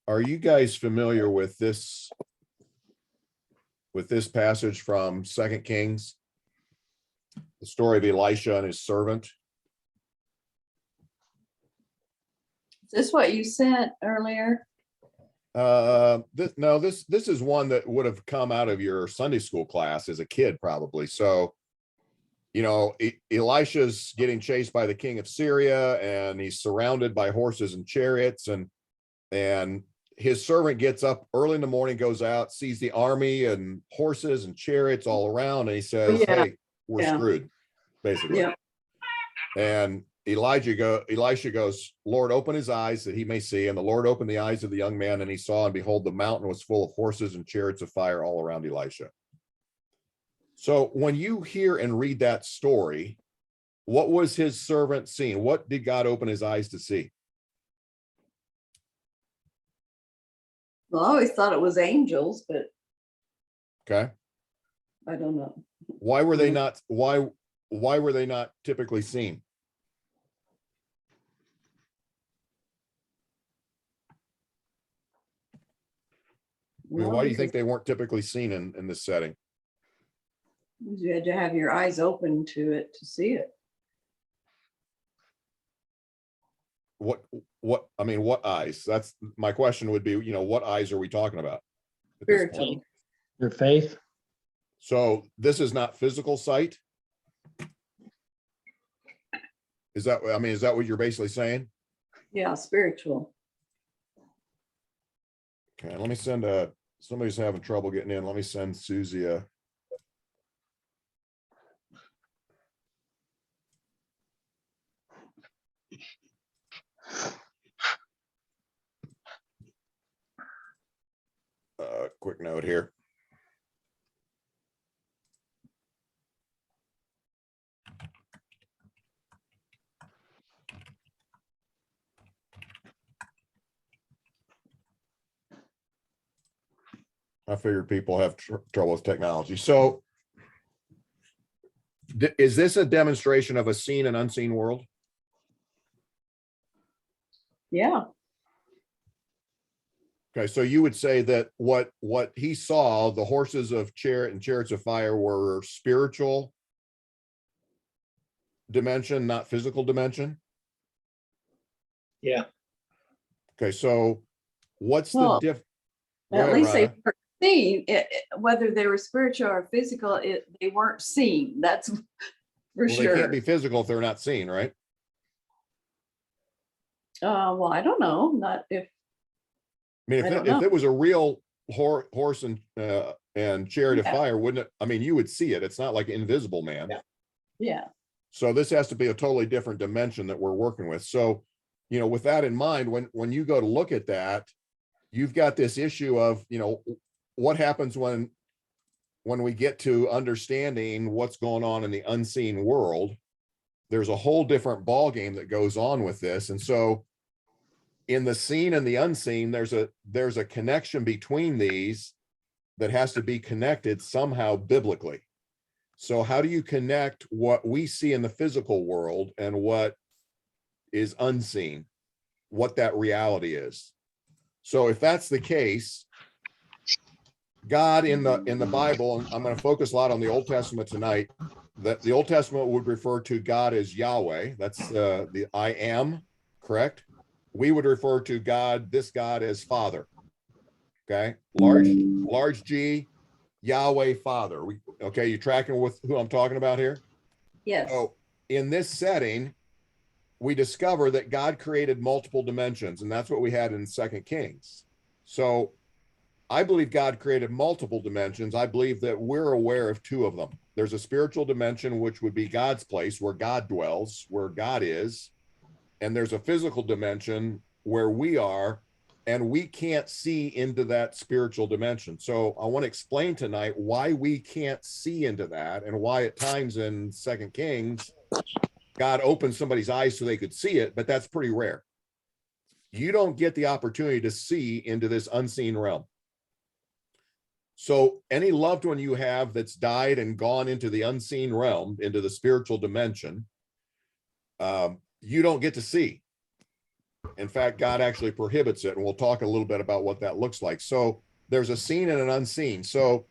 Are you guys familiar with this passage from Second Kings? The story of Elisha and his servant. Is this what you sent earlier? This is one that would have come out of your Sunday school class as a kid, probably. So, Elisha's getting chased by the king of Syria, and he's surrounded by horses and chariots, and his servant gets up early in the morning, goes out, sees the army and horses and chariots all around, and he says, "Hey, we're screwed," basically. Yeah. And Elisha goes, "Lord, open his eyes that he may see." And the Lord opened the eyes of the young man, and he saw, and behold, the mountain was full of horses and chariots of fire all around Elisha. So when you hear and read that story, what was his servant seeing? What did God open his eyes to see? Well, I always thought it was angels, but Okay. I don't know. Why were they not, why were they not typically seen? I mean, why do you think they weren't typically seen in this setting? You had to have your eyes open to it to see it. What eyes? That's my question would be, what eyes are we talking about? Spiritual. Your faith. So this is not physical sight? Is that what you're basically saying? Yeah, spiritual. Okay, let me send somebody's having trouble getting in. Let me send Susie a. Quick note here. I figured people have trouble with technology. So is this a demonstration of a seen and unseen world? Yeah. Okay, so you would say that what he saw, the horses of chariot and chariots of fire, were spiritual dimension, not physical dimension? Yeah. Okay, so what's the diff? At least they were seen. Whether they were spiritual or physical, they weren't seen. That's for sure. They can't be physical if they're not seen, right? Well, I don't know. Not if. I mean, if it was a real horse and chariot of fire, wouldn't it? I mean, you would see it. It's not like Invisible Man. Yeah. So this has to be a totally different dimension that we're working with. So, with that in mind, when you go to look at that, you've got this issue of, what happens when we get to understanding what's going on in the unseen world. There's a whole different ball game that goes on with this. And so in the seen and the unseen, there's a connection between these that has to be connected somehow biblically. So how do you connect what we see in the physical world and what is unseen, what that reality is? So if that's the case, God in the Bible, and I'm going to focus a lot on the Old Testament tonight, that the Old Testament would refer to God as Yahweh. That's the I am, correct? We would refer to this God as Father. Okay, large G, Yahweh Father. Okay, you tracking with who I'm talking about here? Yes. So in this setting, we discover that God created multiple dimensions, and that's what we had in Second Kings. So I believe God created multiple dimensions. I believe that we're aware of two of them. There's a spiritual dimension, which would be God's place, where God dwells, where God is. And there's a physical dimension where we are, and we can't see into that spiritual dimension. So I want to explain tonight why we can't see into that, and why at times in Second Kings, God opened somebody's eyes so they could see it, but that's pretty rare. You don't get the opportunity to see into this unseen realm. So any loved one you have that's died and gone into the unseen realm, into the spiritual dimension, you don't get to see. In fact, God actually prohibits it, and we'll talk a little bit about what that looks like. So there's a seen and an unseen. So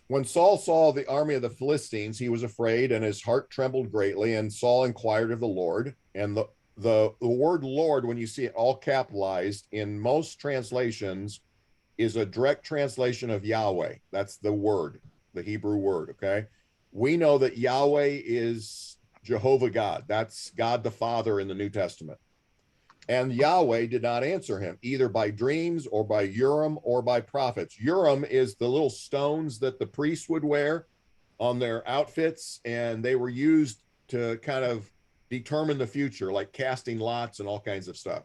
when Saul saw the army of the Philistines, he was afraid, and his heart trembled greatly. And Saul inquired of the Lord. And the word Lord, when you see it all capitalized in most translations, is a direct translation of Yahweh. That's the word, the Hebrew word. Okay. We know that Yahweh is Jehovah God. That's God the Father in the New Testament. And Yahweh did not answer him, either by dreams or by Urim or by prophets. Urim is the little stones that the priests would wear on their outfits, and they were used to kind of determine the future, like casting lots and all kinds of stuff.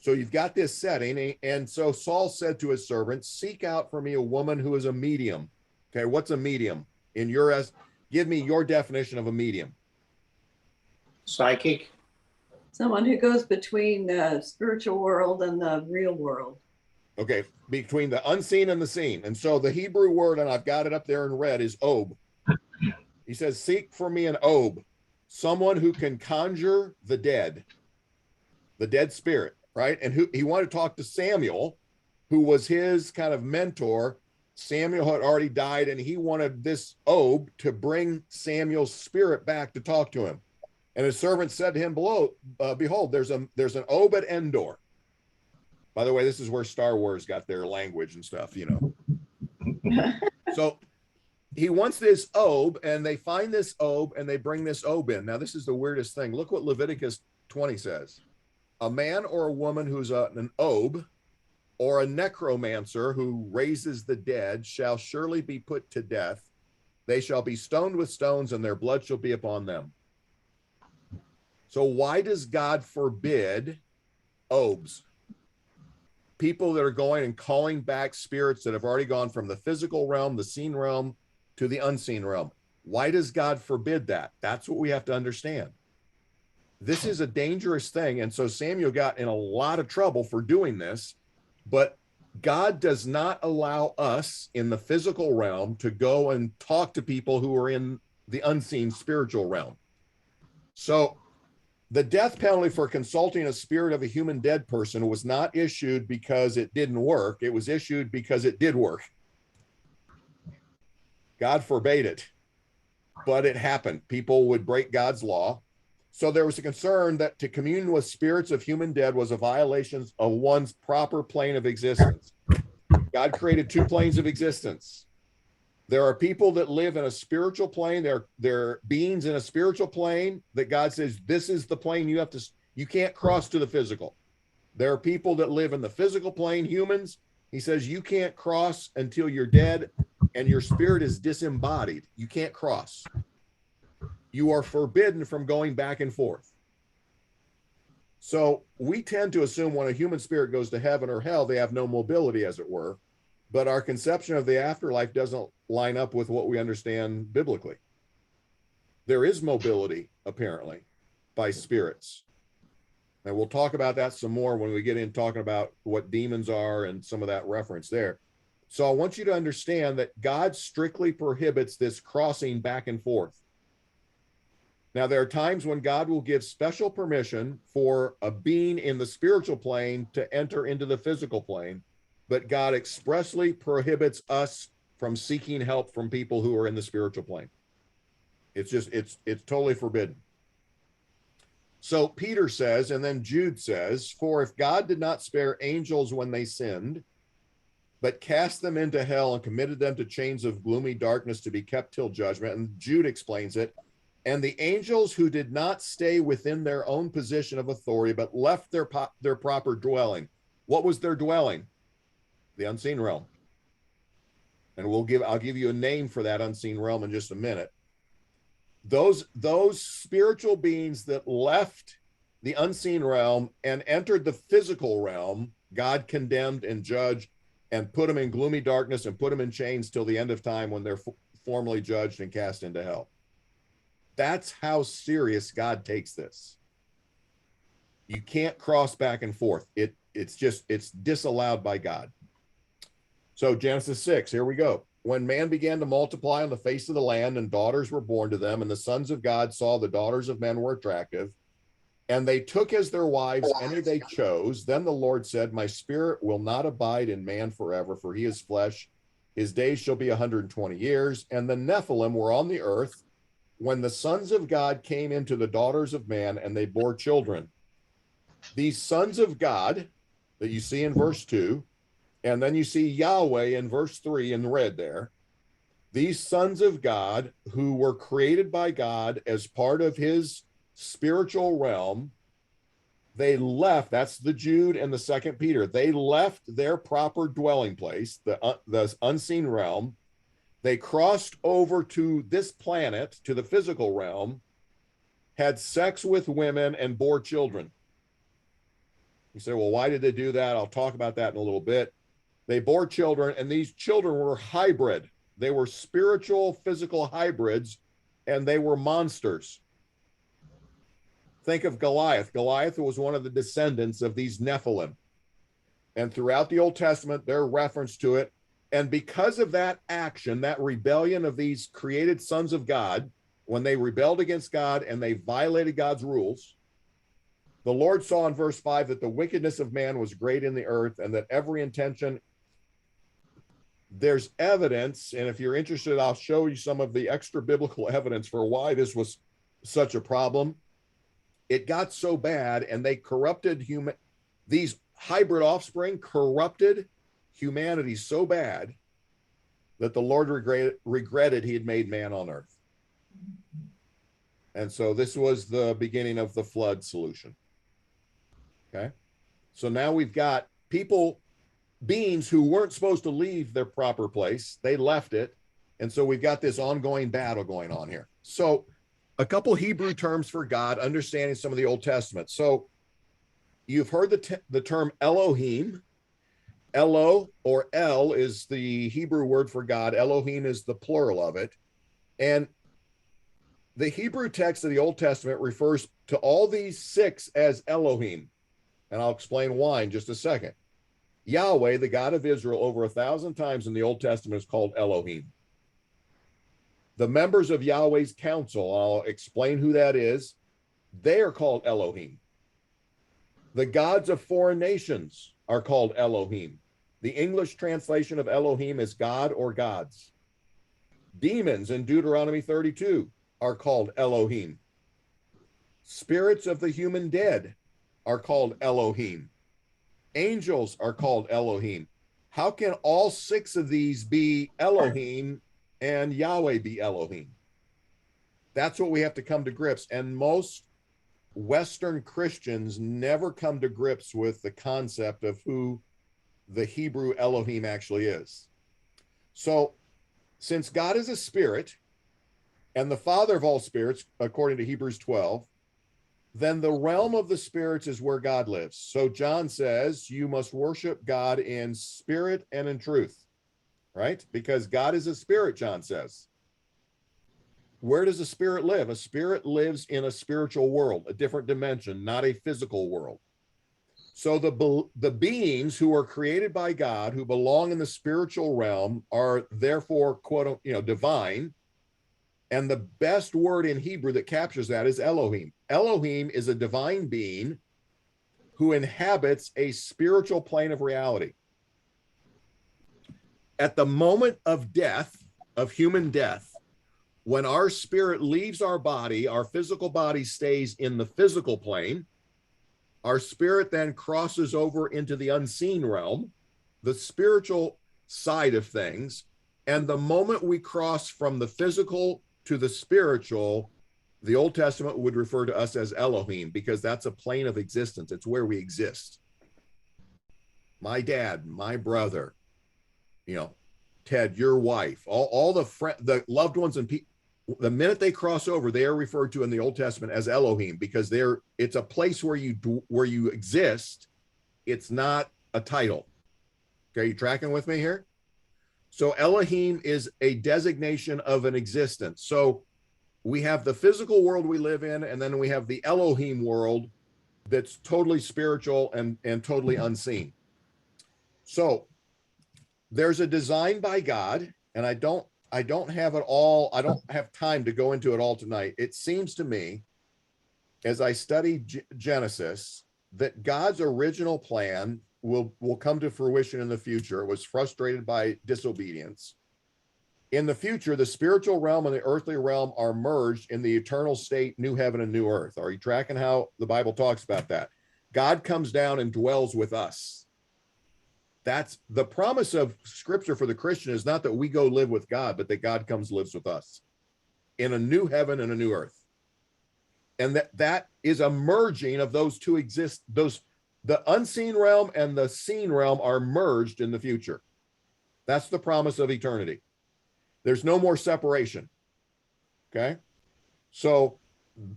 So you've got this setting, and so Saul said to his servants, "Seek out for me a woman who is a medium." Okay, what's a medium? Give me your definition of a medium. Psychic. Someone who goes between the spiritual world and the real world. Okay, between the unseen and the seen. And so the Hebrew word, and I've got it up there in red, is ob. He says, "Seek for me an ob, someone who can conjure the dead spirit," right? And he wanted to talk to Samuel, who was his kind of mentor. Samuel had already died, and he wanted this ob to bring Samuel's spirit back to talk to him. And his servant said to him, "Behold, there's an ob at Endor." By the way, this is where Star Wars got their language and stuff, you know. So he wants this ob, and they find this ob, and they bring this ob in. Now, this is the weirdest thing. Look what Leviticus 20 says. "A man or a woman who's an ob or a necromancer who raises the dead shall surely be put to death. They shall be stoned with stones, and their blood shall be upon them." So why does God forbid obs? People that are going and calling back spirits that have already gone from the physical realm, the seen realm, to the unseen realm. Why does God forbid that? That's what we have to understand. This is a dangerous thing. And so Samuel got in a lot of trouble for doing this, but God does not allow us in the physical realm to go and talk to people who are in the unseen spiritual realm. So the death penalty for consulting a spirit of a human dead person was not issued because it didn't work. It was issued because it did work. God forbade it, but it happened. People would break God's law. So there was a concern that to commune with spirits of human dead was a violation of one's proper plane of existence. God created two planes of existence. There are people that live in a spiritual plane. There are beings in a spiritual plane that God says, this is the plane you can't cross to the physical. There are people that live in the physical plane, humans. He says, you can't cross until you're dead and your spirit is disembodied. You can't cross. You are forbidden from going back and forth. So we tend to assume when a human spirit goes to heaven or hell, they have no mobility, as it were. But our conception of the afterlife doesn't line up with what we understand biblically. There is mobility, apparently, by spirits. And we'll talk about that some more when we get in talking about what demons are and some of that reference there. So I want you to understand that God strictly prohibits this crossing back and forth. Now, there are times when God will give special permission for a being in the spiritual plane to enter into the physical plane, but God expressly prohibits us from seeking help from people who are in the spiritual plane. It's totally forbidden. So Peter says, and then Jude says, "For if God did not spare angels when they sinned, but cast them into hell and committed them to chains of gloomy darkness to be kept till judgment," and Jude explains it, "and the angels who did not stay within their own position of authority, but left their proper dwelling." What was their dwelling? The unseen realm. And I'll give you a name for that unseen realm in just a minute. Those spiritual beings that left the unseen realm and entered the physical realm, God condemned and judged and put them in gloomy darkness and put them in chains till the end of time, when they're formally judged and cast into hell. That's how serious God takes this. You can't cross back and forth. It's disallowed by God. So Genesis 6, here we go. "When man began to multiply on the face of the land, and daughters were born to them, and the sons of God saw the daughters of men were attractive, And they took as their wives any they chose. Then the Lord said, my spirit will not abide in man forever, for he is flesh. His days shall be 120 years. And the Nephilim were on the earth when the sons of God came into the daughters of man, and they bore children. These sons of God that you see in verse 2, and then you see Yahweh in verse 3 in red there. These sons of God who were created by God as part of his spiritual realm, they left. That's the Jude and the second Peter. They left their proper dwelling place, the unseen realm. They crossed over to this planet, to the physical realm, had sex with women, and bore children. You say, well, why did they do that? I'll talk about that in a little bit. They bore children, and these children were hybrid. They were spiritual, physical hybrids, and they were monsters. Think of Goliath. Goliath was one of the descendants of these Nephilim. And throughout the Old Testament, there's reference to it. And because of that action, that rebellion of these created sons of God, when they rebelled against God and they violated God's rules, the Lord saw in verse 5 that the wickedness of man was great in the earth, and that every intention, there's evidence, and if you're interested, I'll show you some of the extra biblical evidence for why this was such a problem. It got so bad, and they corrupted these hybrid offspring corrupted humanity so bad that the Lord regretted he had made man on earth. And so this was the beginning of the flood solution. Okay. So now we've got beings who weren't supposed to leave their proper place. They left it. And so we've got this ongoing battle going on here. So a couple Hebrew terms for God, understanding some of the Old Testament. So you've heard the term Elohim. Elo, or El, is the Hebrew word for God. Elohim is the plural of it. And the Hebrew text of the Old Testament refers to all these six as Elohim. And I'll explain why in just a second. Yahweh, the God of Israel, over 1,000 times in the Old Testament is called Elohim. The members of Yahweh's council, I'll explain who that is, they are called Elohim. The gods of foreign nations are called Elohim. The English translation of Elohim is God or gods. Demons in Deuteronomy 32 are called Elohim. Spirits of the human dead are called Elohim. Angels are called Elohim. How can all six of these be Elohim and Yahweh be Elohim? That's what we have to come to grips. And most Western Christians never come to grips with the concept of who the Hebrew Elohim actually is. So, since God is a spirit and the father of all spirits, according to Hebrews 12, then the realm of the spirits is where God lives. So John says you must worship God in spirit and in truth, right? Because God is a spirit, John says. Where does a spirit live? A spirit lives in a spiritual world, a different dimension, not a physical world. So the beings who are created by God, who belong in the spiritual realm, are therefore, quote, divine. And the best word in Hebrew that captures that is Elohim. Elohim is a divine being who inhabits a spiritual plane of reality. At the moment of death, of human death, when our spirit leaves our body, our physical body stays in the physical plane. Our spirit then crosses over into the unseen realm, the spiritual side of things. And the moment we cross from the physical to the spiritual, the Old Testament would refer to us as Elohim, because that's a plane of existence. It's where we exist. My dad, my brother, Ted, your wife, all the loved ones and people, the minute they cross over, they are referred to in the Old Testament as Elohim, because it's a place where you exist. It's not a title. Okay, you tracking with me here? So Elohim is a designation of an existence. So we have the physical world we live in, and then we have the Elohim world that's totally spiritual and totally unseen. So there's a design by God, and I don't have it all. I don't have time to go into it all tonight. It seems to me as I study Genesis, that God's original plan will come to fruition in the future. It was frustrated by disobedience. In the future, the spiritual realm and the earthly realm are merged in the eternal state, new heaven and new earth. Are you tracking how the Bible talks about that? God comes down and dwells with us. That's the promise of Scripture for the Christian, is not that we go live with God, but that God comes, lives with us in a new heaven and a new earth. And that is a merging of those two the unseen realm and the seen realm are merged in the future. That's the promise of eternity. There's no more separation. Okay. So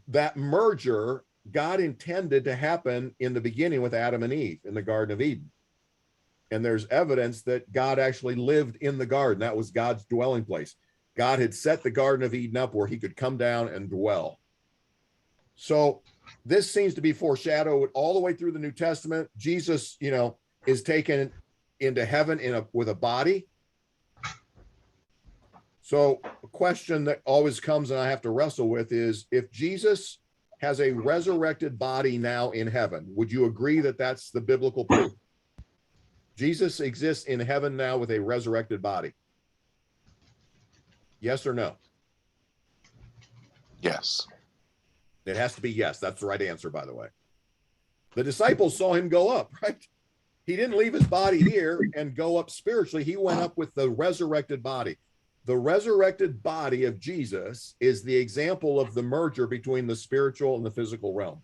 that merger, God intended to happen in the beginning with Adam and Eve in the Garden of Eden. And there's evidence that God actually lived in the garden. That was God's dwelling place. God had set the Garden of Eden up where he could come down and dwell. So this seems to be foreshadowed all the way through the New Testament. Jesus, is taken into heaven with a body. So a question that always comes and I have to wrestle with is, if Jesus has a resurrected body now in heaven, would you agree that that's the biblical proof? Jesus exists in heaven now with a resurrected body. Yes or no? Yes. It has to be yes. That's the right answer, by the way. The disciples saw him go up, right? He didn't leave his body here and go up spiritually. He went up with the resurrected body. The resurrected body of Jesus is the example of the merger between the spiritual and the physical realm.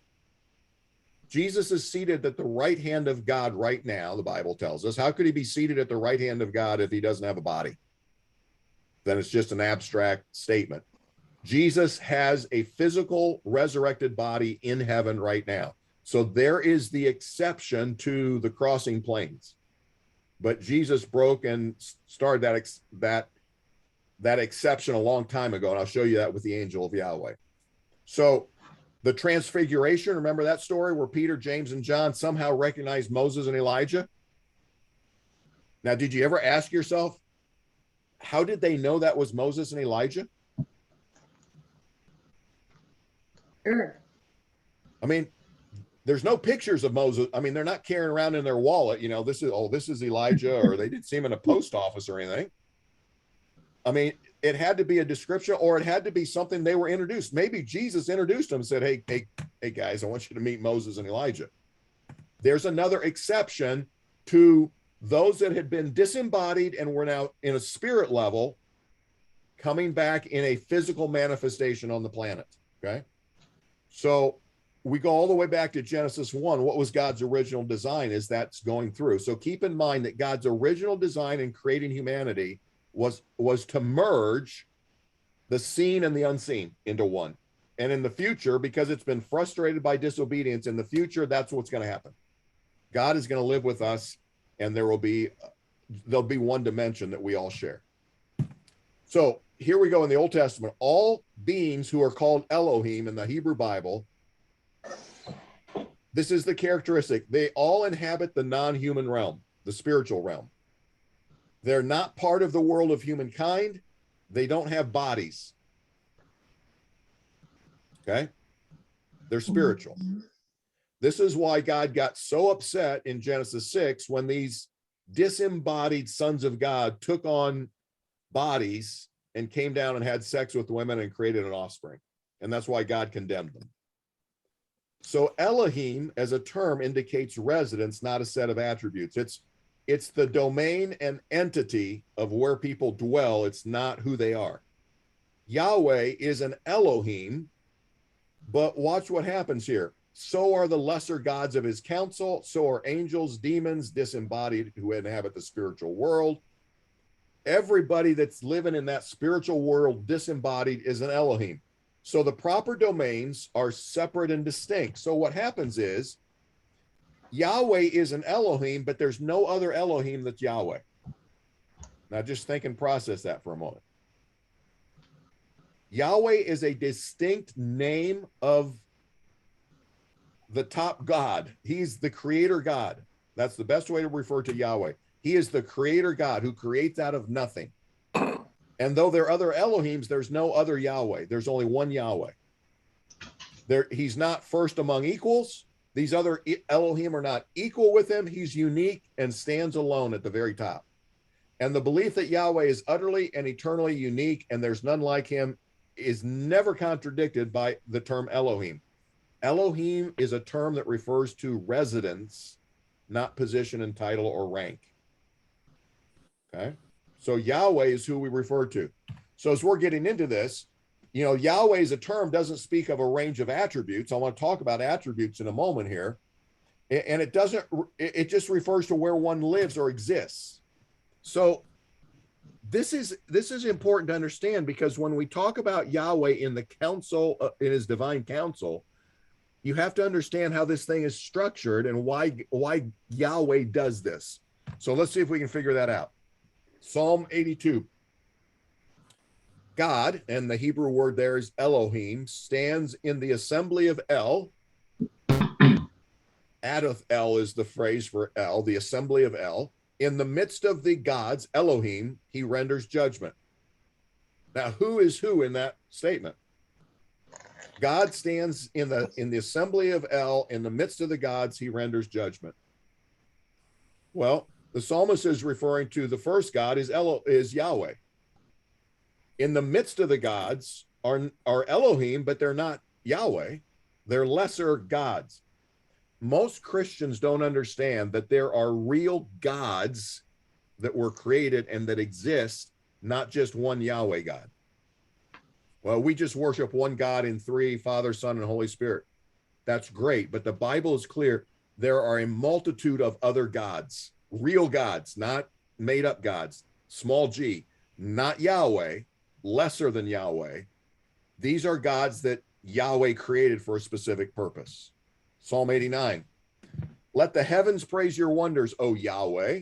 Jesus is seated at the right hand of God right now, the Bible tells us. How could he be seated at the right hand of God if he doesn't have a body? Then it's just an abstract statement. Jesus has a physical resurrected body in heaven right now. So there is the exception to the crossing planes. But Jesus broke and started that exception a long time ago, and I'll show you that with the angel of Yahweh. So the transfiguration, remember that story where Peter, James, and John somehow recognized Moses and Elijah? Now, did you ever ask yourself, how did they know that was Moses and Elijah? Sure. I mean, there's no pictures of Moses. I mean, they're not carrying around in their wallet, this is Elijah, or they didn't see him in a post office or anything. I mean, it had to be a description, or it had to be something they were introduced. Maybe Jesus introduced them and said, hey guys, I want you to meet Moses and Elijah. There's another exception to those that had been disembodied and were now in a spirit level coming back in a physical manifestation on the planet. Okay. So we go all the way back to Genesis 1. What was God's original design as that's going through? So keep in mind that God's original design in creating humanity was to merge the seen and the unseen into one. And in the future, because it's been frustrated by disobedience, in the future, that's what's going to happen. God is going to live with us, and there'll be one dimension that we all share. So here we go in the Old Testament. All beings who are called Elohim in the Hebrew Bible, this is the characteristic. They all inhabit the non-human realm, the spiritual realm. They're not part of the world of humankind. They don't have bodies. Okay? They're spiritual. This is why God got so upset in Genesis 6 when these disembodied sons of God took on bodies and came down and had sex with women and created an offspring. And that's why God condemned them. So Elohim as a term indicates residence, not a set of attributes. It's the domain and entity of where people dwell. It's not who they are. Yahweh is an Elohim, but watch what happens here. So are the lesser gods of his council. So are angels, demons, disembodied who inhabit the spiritual world. Everybody that's living in that spiritual world, disembodied, is an Elohim. So the proper domains are separate and distinct. So what happens is, Yahweh is an Elohim, but there's no other Elohim that's Yahweh. Now just think and process that for a moment. Yahweh is a distinct name of the top God. He's the creator God. That's the best way to refer to Yahweh. He is the creator God who creates out of nothing. And though there are other Elohims, there's no other Yahweh. There's only one Yahweh. He's not first among equals. These other Elohim are not equal with him. He's unique and stands alone at the very top. And the belief that Yahweh is utterly and eternally unique and there's none like him is never contradicted by the term Elohim. Elohim is a term that refers to residence, not position and title or rank. Okay. So Yahweh is who we refer to. So as we're getting into this, Yahweh as a term doesn't speak of a range of attributes. I want to talk about attributes in a moment here. And it just refers to where one lives or exists. So this is important to understand, because when we talk about Yahweh in the council, in his divine council, you have to understand how this thing is structured and why Yahweh does this. So let's see if we can figure that out. Psalm 82. God, and the Hebrew word there is Elohim, stands in the assembly of El. Adoth El is the phrase for El, the assembly of El. In the midst of the gods, Elohim, he renders judgment. Now, who is who in that statement? God stands in the assembly of El, in the midst of the gods, he renders judgment. Well, the psalmist is referring to the first God is Yahweh. In the midst of the gods are Elohim, but they're not Yahweh. They're lesser gods. Most Christians don't understand that there are real gods that were created and that exist, not just one Yahweh God. Well, we just worship one God in three, Father, Son, and Holy Spirit. That's great, but the Bible is clear. There are a multitude of other gods, real gods, not made up gods, small g, not Yahweh, lesser than Yahweh. These are gods that Yahweh created for a specific purpose. Psalm 89. Let the heavens praise your wonders, O Yahweh,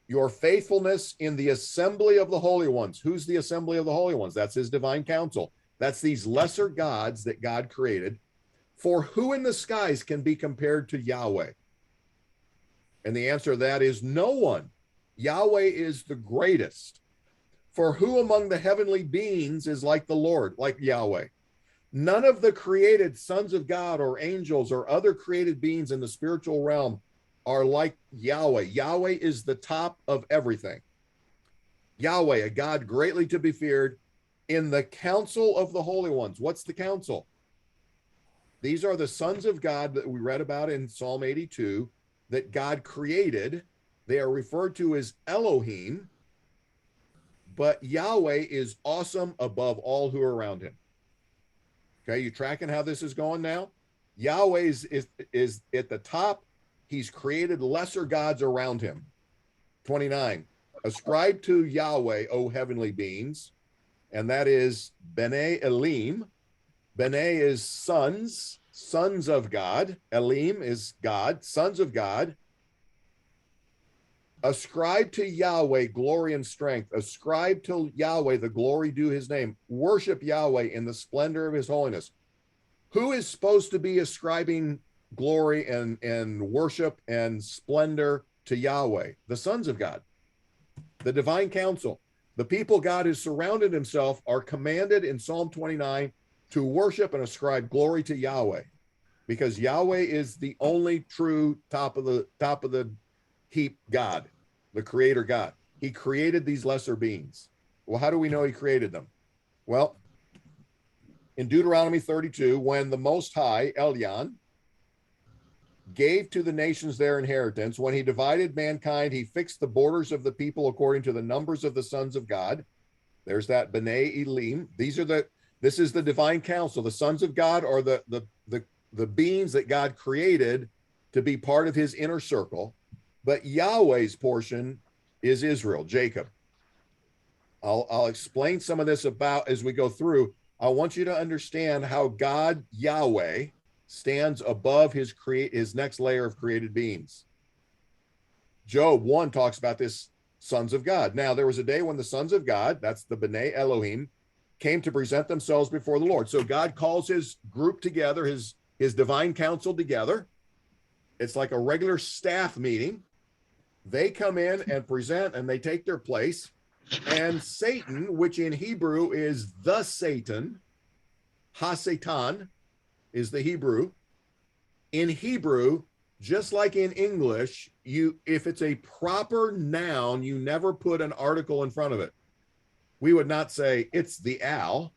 your faithfulness in the assembly of the holy ones. Who's the assembly of the holy ones? That's his divine council. That's these lesser gods that God created. For who in the skies can be compared to Yahweh? And the answer to that is no one. Yahweh is the greatest. For who among the heavenly beings is like the Lord, like Yahweh? None of the created sons of God or angels or other created beings in the spiritual realm are like Yahweh. Yahweh is the top of everything. Yahweh, a God greatly to be feared in the council of the holy ones. What's the council? These are the sons of God that we read about in Psalm 82 that God created. They are referred to as Elohim, but Yahweh is awesome above all who are around him. Okay, you tracking how this is going now? Yahweh is at the top. He's created lesser gods around him. 29. Ascribe to Yahweh, O heavenly beings, and that is B'nai Elim. B'nai is sons of God. Elim is God, sons of God. Ascribe to Yahweh glory and strength. Ascribe to Yahweh the glory due his name. Worship Yahweh in the splendor of his holiness. Who is supposed to be ascribing glory and worship and splendor to Yahweh? The sons of God, the divine council. The people God has surrounded himself are commanded in Psalm 29 to worship and ascribe glory to Yahweh, because Yahweh is the only true top of the heap God, the creator God. He created these lesser beings. Well, how do we know he created them? Well, in Deuteronomy 32, when the Most High, Elyon, gave to the nations their inheritance, when he divided mankind, he fixed the borders of the people according to the numbers of the sons of God. There's that B'nai Elim. This is the divine council. The sons of God are the beings that God created to be part of his inner circle. But Yahweh's portion is Israel, Jacob. I'll explain some of this about as we go through. I want you to understand how God, Yahweh, stands above his next layer of created beings. Job 1 talks about this, sons of God. Now, there was a day when the sons of God, that's the B'nai Elohim, came to present themselves before the Lord. So God calls his group together, his divine council together. It's like a regular staff meeting. They come in and present and they take their place. And Satan, which in Hebrew is the Satan, Ha-Satan, is the Hebrew. In Hebrew, just like in English, if it's a proper noun, you never put an article in front of it. We would not say it's the Al,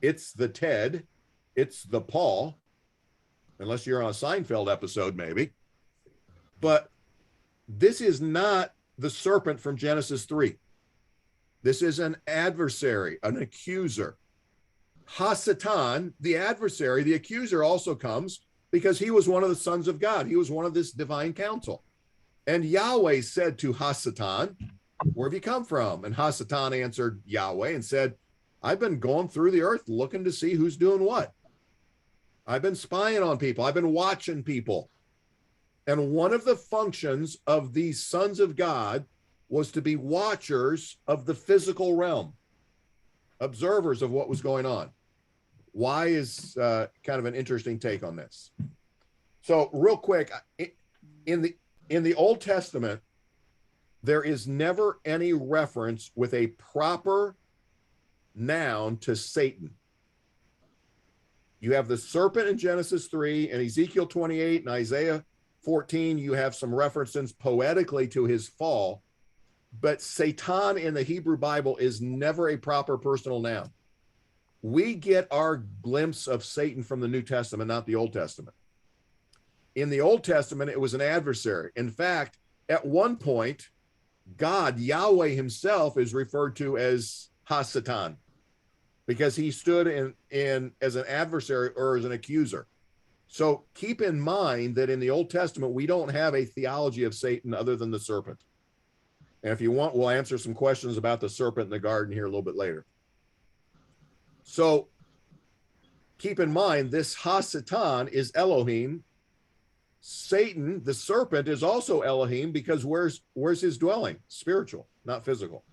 it's the Ted, it's the Paul, unless you're on a Seinfeld episode, maybe. But this is not the serpent from Genesis 3. This is an adversary, an accuser. Ha-Satan, the adversary, the accuser, also comes because he was one of the sons of God. He was one of this divine council. And Yahweh said to Ha-Satan, where have you come from? And Ha-Satan answered Yahweh and said, I've been going through the earth looking to see who's doing what. I've been spying on people. I've been watching people. And one of the functions of these sons of God was to be watchers of the physical realm, observers of what was going on. Why is kind of an interesting take on this. So real quick, in the Old Testament, there is never any reference with a proper noun to Satan. You have the serpent in Genesis 3 and Ezekiel 28 and Isaiah 14. You have some references poetically to his fall, but Satan in the Hebrew Bible is never a proper personal noun. We get our glimpse of Satan from the New Testament, not the Old Testament. In the Old Testament, it was an adversary. In fact, at one point, God, Yahweh himself, is referred to as Ha-Satan because he stood in as an adversary or as an accuser. So keep in mind that in the Old Testament, we don't have a theology of Satan other than the serpent. And if you want, we'll answer some questions about the serpent in the garden here a little bit later. So keep in mind, this Ha-Satan is Elohim. Satan, the serpent, is also Elohim because where's his dwelling? Spiritual, not physical.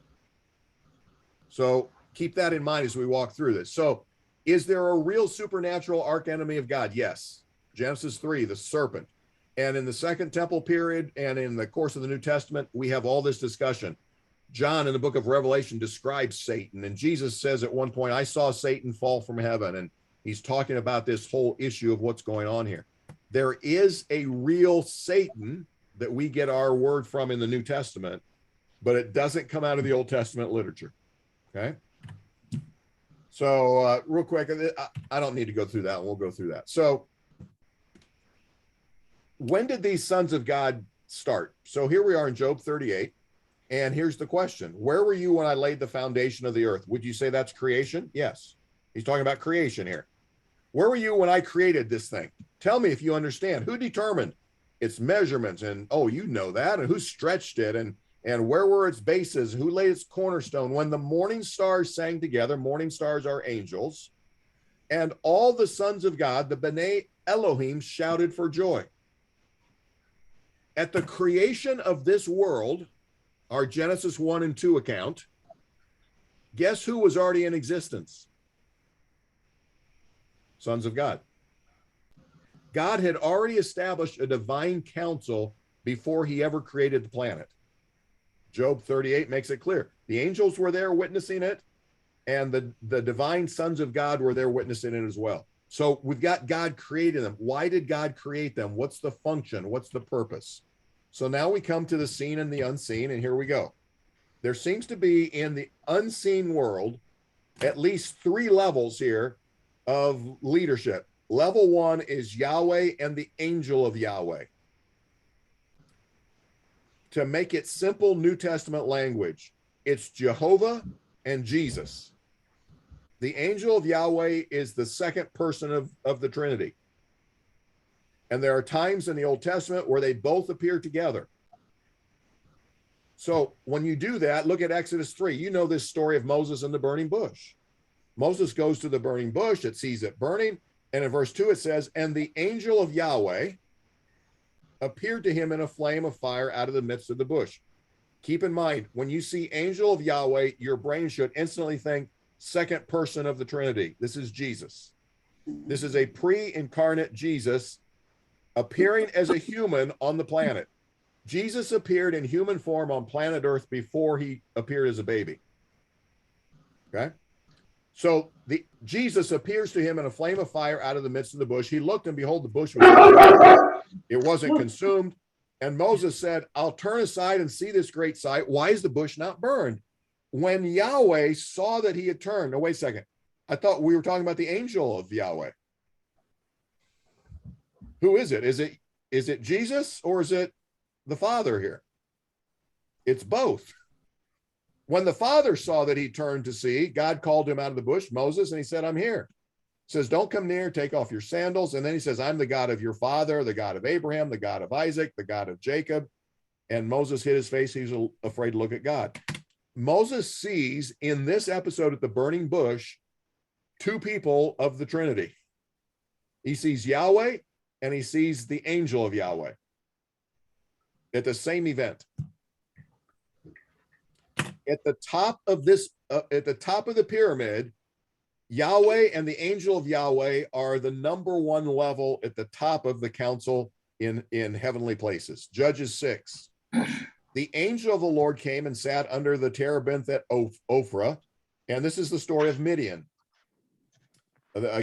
So keep that in mind as we walk through this. So is there a real supernatural archenemy of God? Yes. Genesis 3, the serpent. And in the Second Temple period and in the course of the New Testament, we have all this discussion. John in the book of Revelation describes Satan, and Jesus says at one point, I saw Satan fall from heaven, and he's talking about this whole issue of what's going on here. There is a real Satan that we get our word from in the New Testament, but it doesn't come out of the Old Testament literature, okay? So real quick, I don't need to go through that. We'll go through that. So when did these sons of God start? So here we are in Job 38. And here's the question. Where were you when I laid the foundation of the earth? Would you say that's creation? Yes. He's talking about creation here. Where were you when I created this thing? Tell me if you understand. Who determined its measurements? And, oh, you know that. And who stretched it? And where were its bases? Who laid its cornerstone? When the morning stars sang together, morning stars are angels, and all the sons of God, the B'nai Elohim, shouted for joy. At the creation of this world, our Genesis 1 and 2 account, guess who was already in existence? Sons of God. God had already established a divine council before he ever created the planet. Job 38 makes it clear. The angels were there witnessing it, and the divine sons of God were there witnessing it as well. So we've got God creating them. Why did God create them? What's the function? What's the purpose? So now we come to the seen and the unseen, and here we go. There seems to be in the unseen world at least 3 levels here of leadership. Level 1 is Yahweh and the angel of Yahweh. To make it simple New Testament language, it's Jehovah and Jesus. The angel of Yahweh is the second person of the Trinity. And there are times in the Old Testament where they both appear together. So when you do that, look at Exodus 3. You know this story of Moses and the burning bush. Moses goes to the burning bush, it sees it burning, and in verse 2 it says, and the angel of Yahweh appeared to him in a flame of fire out of the midst of the bush. Keep in mind, when you see angel of Yahweh, your brain should instantly think second person of the Trinity. This is Jesus. This is a pre-incarnate Jesus appearing as a human on the planet. Jesus appeared in human form on planet Earth before he appeared as a baby. Okay? So Jesus appears to him in a flame of fire out of the midst of the bush. He looked, and behold, the bush was it wasn't consumed. And Moses said, I'll turn aside and see this great sight. Why is the bush not burned? When Yahweh saw that he had turned. No, wait a second. I thought we were talking about the angel of Yahweh. Who is it? Is it Jesus, or is it the Father here? It's both. When the Father saw that he turned to see, God called him out of the bush, Moses, and he said, I'm here. He says, don't come near, take off your sandals. And then he says, I'm the God of your father, the God of Abraham, the God of Isaac, the God of Jacob. And Moses hid his face. He was afraid to look at God. Moses sees in this episode at the burning bush two people of the Trinity. He sees Yahweh and he sees the angel of Yahweh at the same event. At the top of the pyramid, Yahweh and the angel of Yahweh are the number one level at the top of the council in heavenly places. Judges 6. The angel of the Lord came and sat under the terebinth at Ophrah. And this is the story of Midian,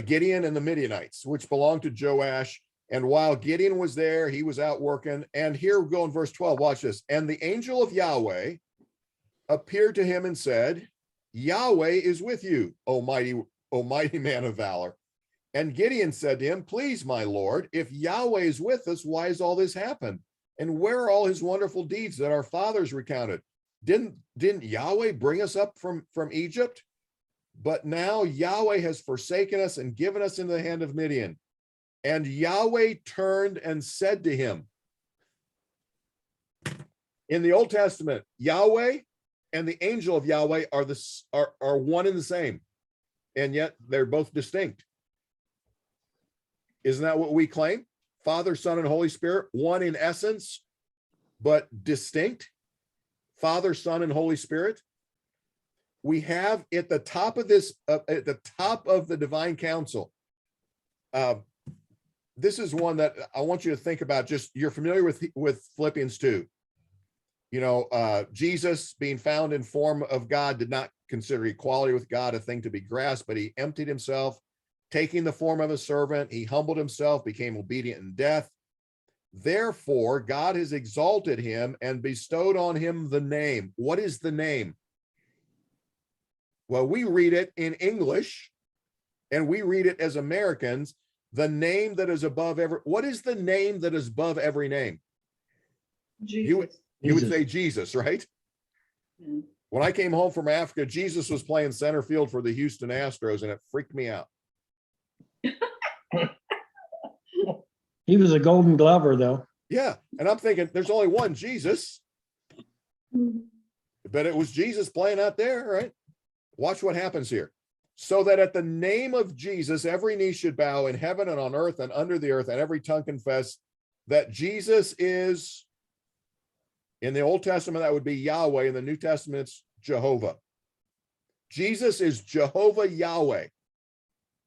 Gideon and the Midianites, which belonged to Joash. And while Gideon was there, he was out working. And here we go in verse 12. Watch this. And the angel of Yahweh appeared to him and said, Yahweh is with you, O mighty man of valor. And Gideon said to him, please, my Lord, if Yahweh is with us, why has all this happened? And where are all his wonderful deeds that our fathers recounted? Didn't Yahweh bring us up from Egypt? But now Yahweh has forsaken us and given us into the hand of Midian. And Yahweh turned and said to him, in the Old Testament, Yahweh and the angel of Yahweh are one and the same, and yet they're both distinct. Isn't that what we claim? Father, Son, and Holy Spirit, one in essence, but distinct. Father, Son, and Holy Spirit. We have at the top of this, at the top of the divine council. This is one that I want you to think about. Just you're familiar with Philippians 2. You know, Jesus, being found in form of God, did not consider equality with God a thing to be grasped, but he emptied himself, taking the form of a servant. He humbled himself, became obedient in death. Therefore, God has exalted him and bestowed on him the name. What is the name? Well, we read it in English, and we read it as Americans, the name that is above every. What is the name that is above every name? Jesus. You would say Jesus, right? Yeah. When I came home from Africa, Jesus was playing center field for the Houston Astros, and it freaked me out. He was a Golden Glover, though. Yeah, and I'm thinking there's only one Jesus, Mhm. but it was Jesus playing out there, right? Watch what happens here. So that at the name of Jesus, every knee should bow in heaven and on earth and under the earth, and every tongue confess that Jesus is. In the Old Testament, that would be Yahweh. In the New Testament, it's Jehovah. Jesus is Jehovah Yahweh,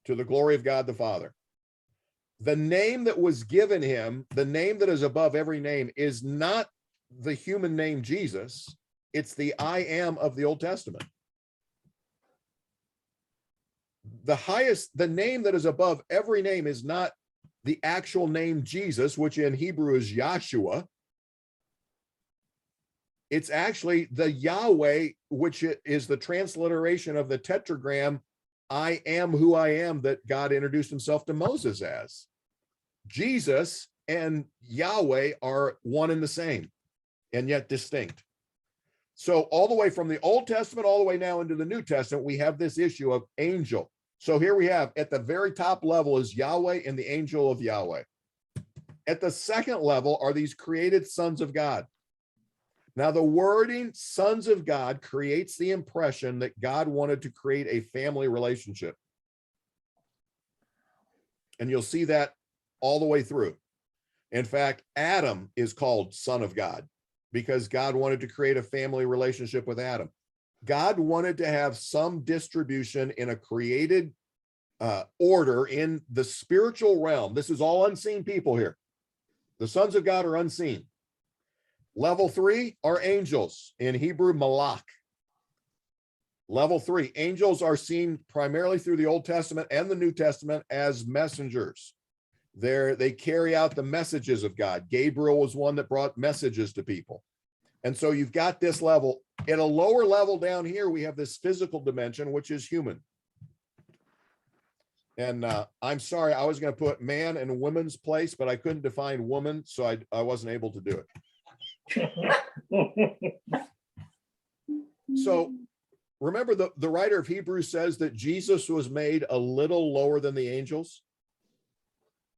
to the glory of God the Father. The name that was given him, the name that is above every name, is not the human name Jesus. It's the I am of the Old Testament. The name that is above every name is not the actual name Jesus, which in Hebrew is Yahshua. It's actually the Yahweh, which is the transliteration of the tetragram, I am who I am, that God introduced himself to Moses as. Jesus and Yahweh are one and the same, and yet distinct. So all the way from the Old Testament, all the way now into the New Testament, we have this issue of angel. So here we have at the very top level is Yahweh and the angel of Yahweh. At the second level are these created sons of God. Now, the wording sons of God creates the impression that God wanted to create a family relationship. And you'll see that all the way through. In fact, Adam is called son of God because God wanted to create a family relationship with Adam. God wanted to have some distribution in a created order in the spiritual realm. This is all unseen people here. The sons of God are unseen. Level 3 are angels, in Hebrew, malach. Level 3, angels are seen primarily through the Old Testament and the New Testament as messengers. They carry out the messages of God. Gabriel was one that brought messages to people. And so you've got this level. At a lower level down here, we have this physical dimension, which is human. And I'm sorry, I was going to put man in woman's place, but I couldn't define woman, so I wasn't able to do it. So remember, the writer of Hebrews says that Jesus was made a little lower than the angels.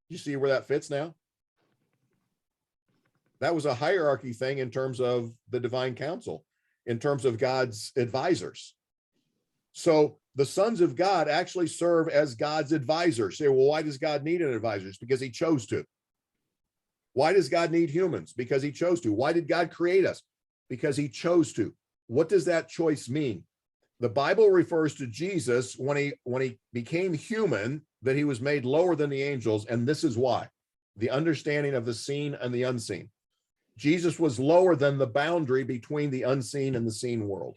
You see where that fits now? That was a hierarchy thing in terms of the divine council, in terms of God's advisors. So the sons of God actually serve as God's advisors. Say, well, why does God need an advisor? It's because he chose to. Why does God need humans? Because he chose to. Why did God create us? Because he chose to. What does that choice mean? The Bible refers to Jesus when he became human, that he was made lower than the angels. And this is why: the understanding of the seen and the unseen. Jesus was lower than the boundary between the unseen and the seen world.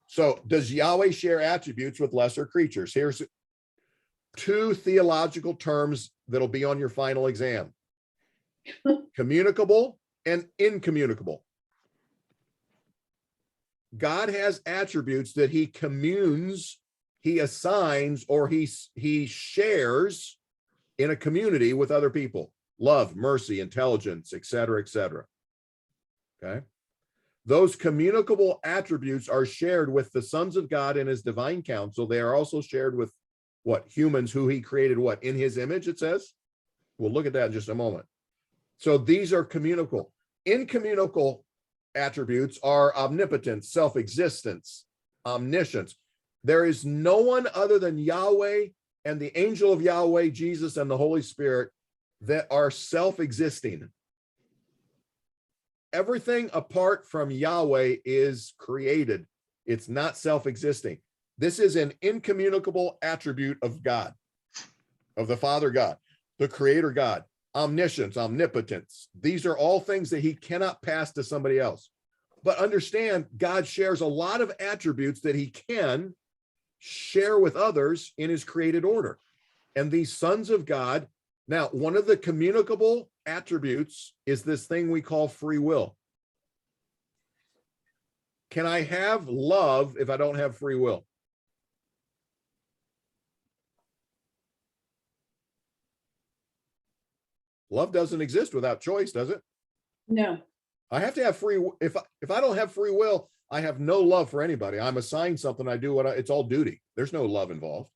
So does Yahweh share attributes with lesser creatures? Here's 2 theological terms that'll be on your final exam: communicable and incommunicable. God has attributes that he communes, he assigns, or he shares in a community with other people. Love, mercy, intelligence, etc., etc. Okay. Those communicable attributes are shared with the sons of God in his divine counsel. They are also shared with what? Humans who he created, what? In his image, it says. We'll look at that in just a moment. So these are communicable. Incommunicable attributes are omnipotence, self-existence, omniscience. There is no one other than Yahweh and the angel of Yahweh, Jesus, and the Holy Spirit that are self-existing. Everything apart from Yahweh is created. It's not self-existing. This is an incommunicable attribute of God, of the Father God, the Creator God. Omniscience, omnipotence. These are all things that he cannot pass to somebody else. But understand, God shares a lot of attributes that he can share with others in his created order. And these sons of God, now, one of the communicable attributes is this thing we call free will. Can I have love if I don't have free will? Love doesn't exist without choice, does it? No. I have to have free. If I don't have free will, I have no love for anybody. I'm assigned something. I do it's all duty. There's no love involved.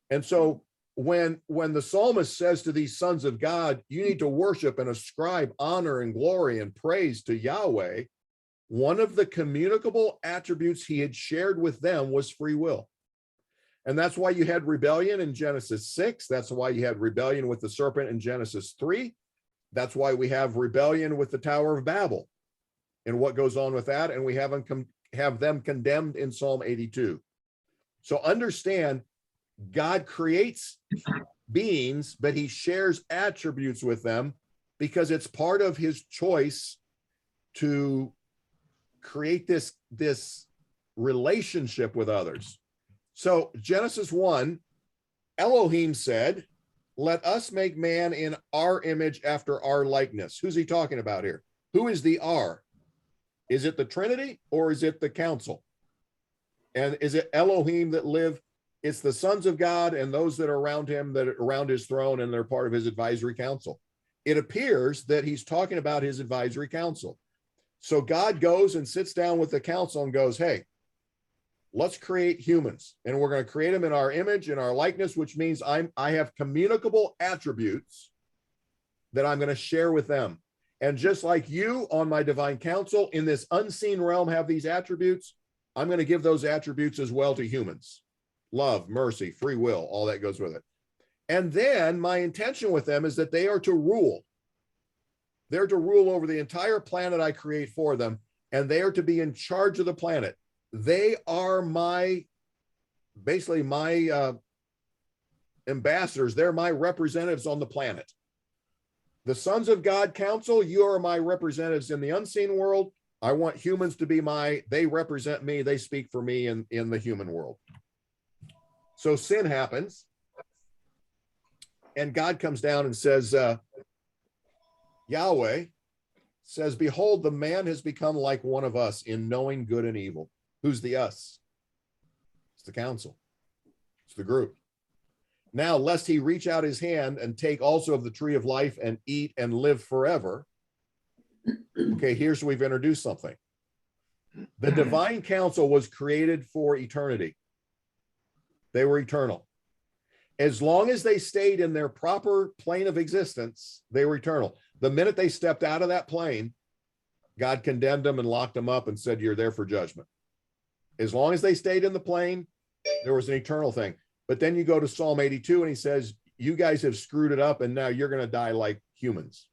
And so when the psalmist says to these sons of God, you need to worship and ascribe honor and glory and praise to Yahweh, one of the communicable attributes he had shared with them was free will. And that's why you had rebellion in Genesis 6. That's why you had rebellion with the serpent in Genesis 3. That's why we have rebellion with the Tower of Babel and what goes on with that. And we have them condemned in Psalm 82. So understand, God creates beings, but he shares attributes with them because it's part of his choice to create this relationship with others. So Genesis 1, Elohim said, let us make man in our image after our likeness. Who's he talking about here? Who is the R? Is it the Trinity or is it the council? And is it Elohim that live? It's the sons of God and those that are around him, that are around his throne, and they're part of his advisory council. It appears that he's talking about his advisory council. So God goes and sits down with the council and goes, hey, let's create humans, and we're going to create them in our image, in our likeness, which means I have communicable attributes that I'm going to share with them. And just like you on my divine council in this unseen realm have these attributes, I'm going to give those attributes as well to humans. Love, mercy, free will, all that goes with it. And then my intention with them is that they are to rule. They're to rule over the entire planet I create for them, and they are to be in charge of the planet. They are basically my ambassadors. They're my representatives on the planet. The sons of God council, you are my representatives in the unseen world. I want humans to be they represent me, they speak for me in the human world. So sin happens, and God comes down and says, Yahweh says, behold, the man has become like one of us in knowing good and evil. Who's the us? It's the council. It's the group. Now, lest he reach out his hand and take also of the tree of life and eat and live forever. Okay, here's we've introduced something. The divine council was created for eternity. They were eternal. As long as they stayed in their proper plane of existence, they were eternal. The minute they stepped out of that plane, God condemned them and locked them up and said, you're there for judgment. As long as they stayed in the plane, there was an eternal thing. But then you go to Psalm 82 and he says, you guys have screwed it up and now you're going to die like humans.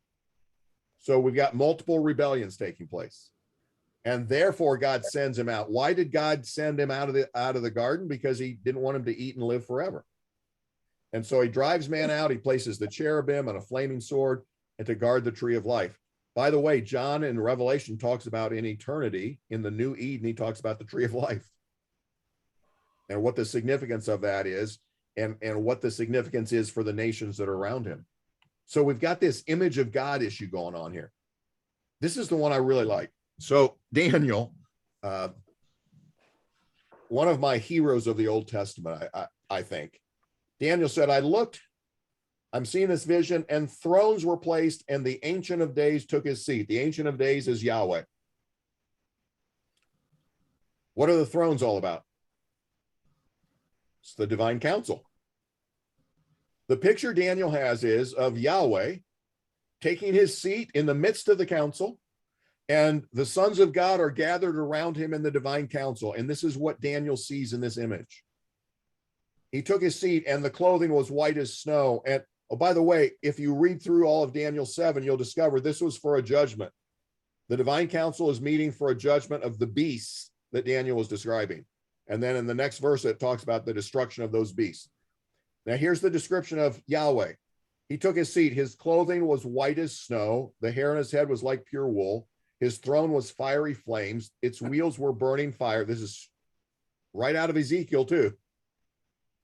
So we've got multiple rebellions taking place. And therefore God sends him out. Why did God send him out of the garden? Because he didn't want him to eat and live forever. And so he drives man out. He places the cherubim and a flaming sword and to guard the tree of life. By the way, John in Revelation talks about in eternity, in the new Eden, he talks about the tree of life and what the significance of that is and what the significance is for the nations that are around him. So we've got this image of God issue going on here. This is the one I really like. So Daniel, one of my heroes of the Old Testament, I think. Daniel said, I'm seeing this vision, and thrones were placed, and the Ancient of Days took his seat. The Ancient of Days is Yahweh. What are the thrones all about? It's the divine council. The picture Daniel has is of Yahweh taking his seat in the midst of the council, and the sons of God are gathered around him in the divine council. And this is what Daniel sees in this image. He took his seat, and the clothing was white as snow. And oh, by the way, if you read through all of Daniel 7, you'll discover this was for a judgment. The divine council is meeting for a judgment of the beasts that Daniel was describing. And then in the next verse, it talks about the destruction of those beasts. Now, here's the description of Yahweh. He took his seat. His clothing was white as snow. The hair on his head was like pure wool. His throne was fiery flames. Its wheels were burning fire. This is right out of Ezekiel, too.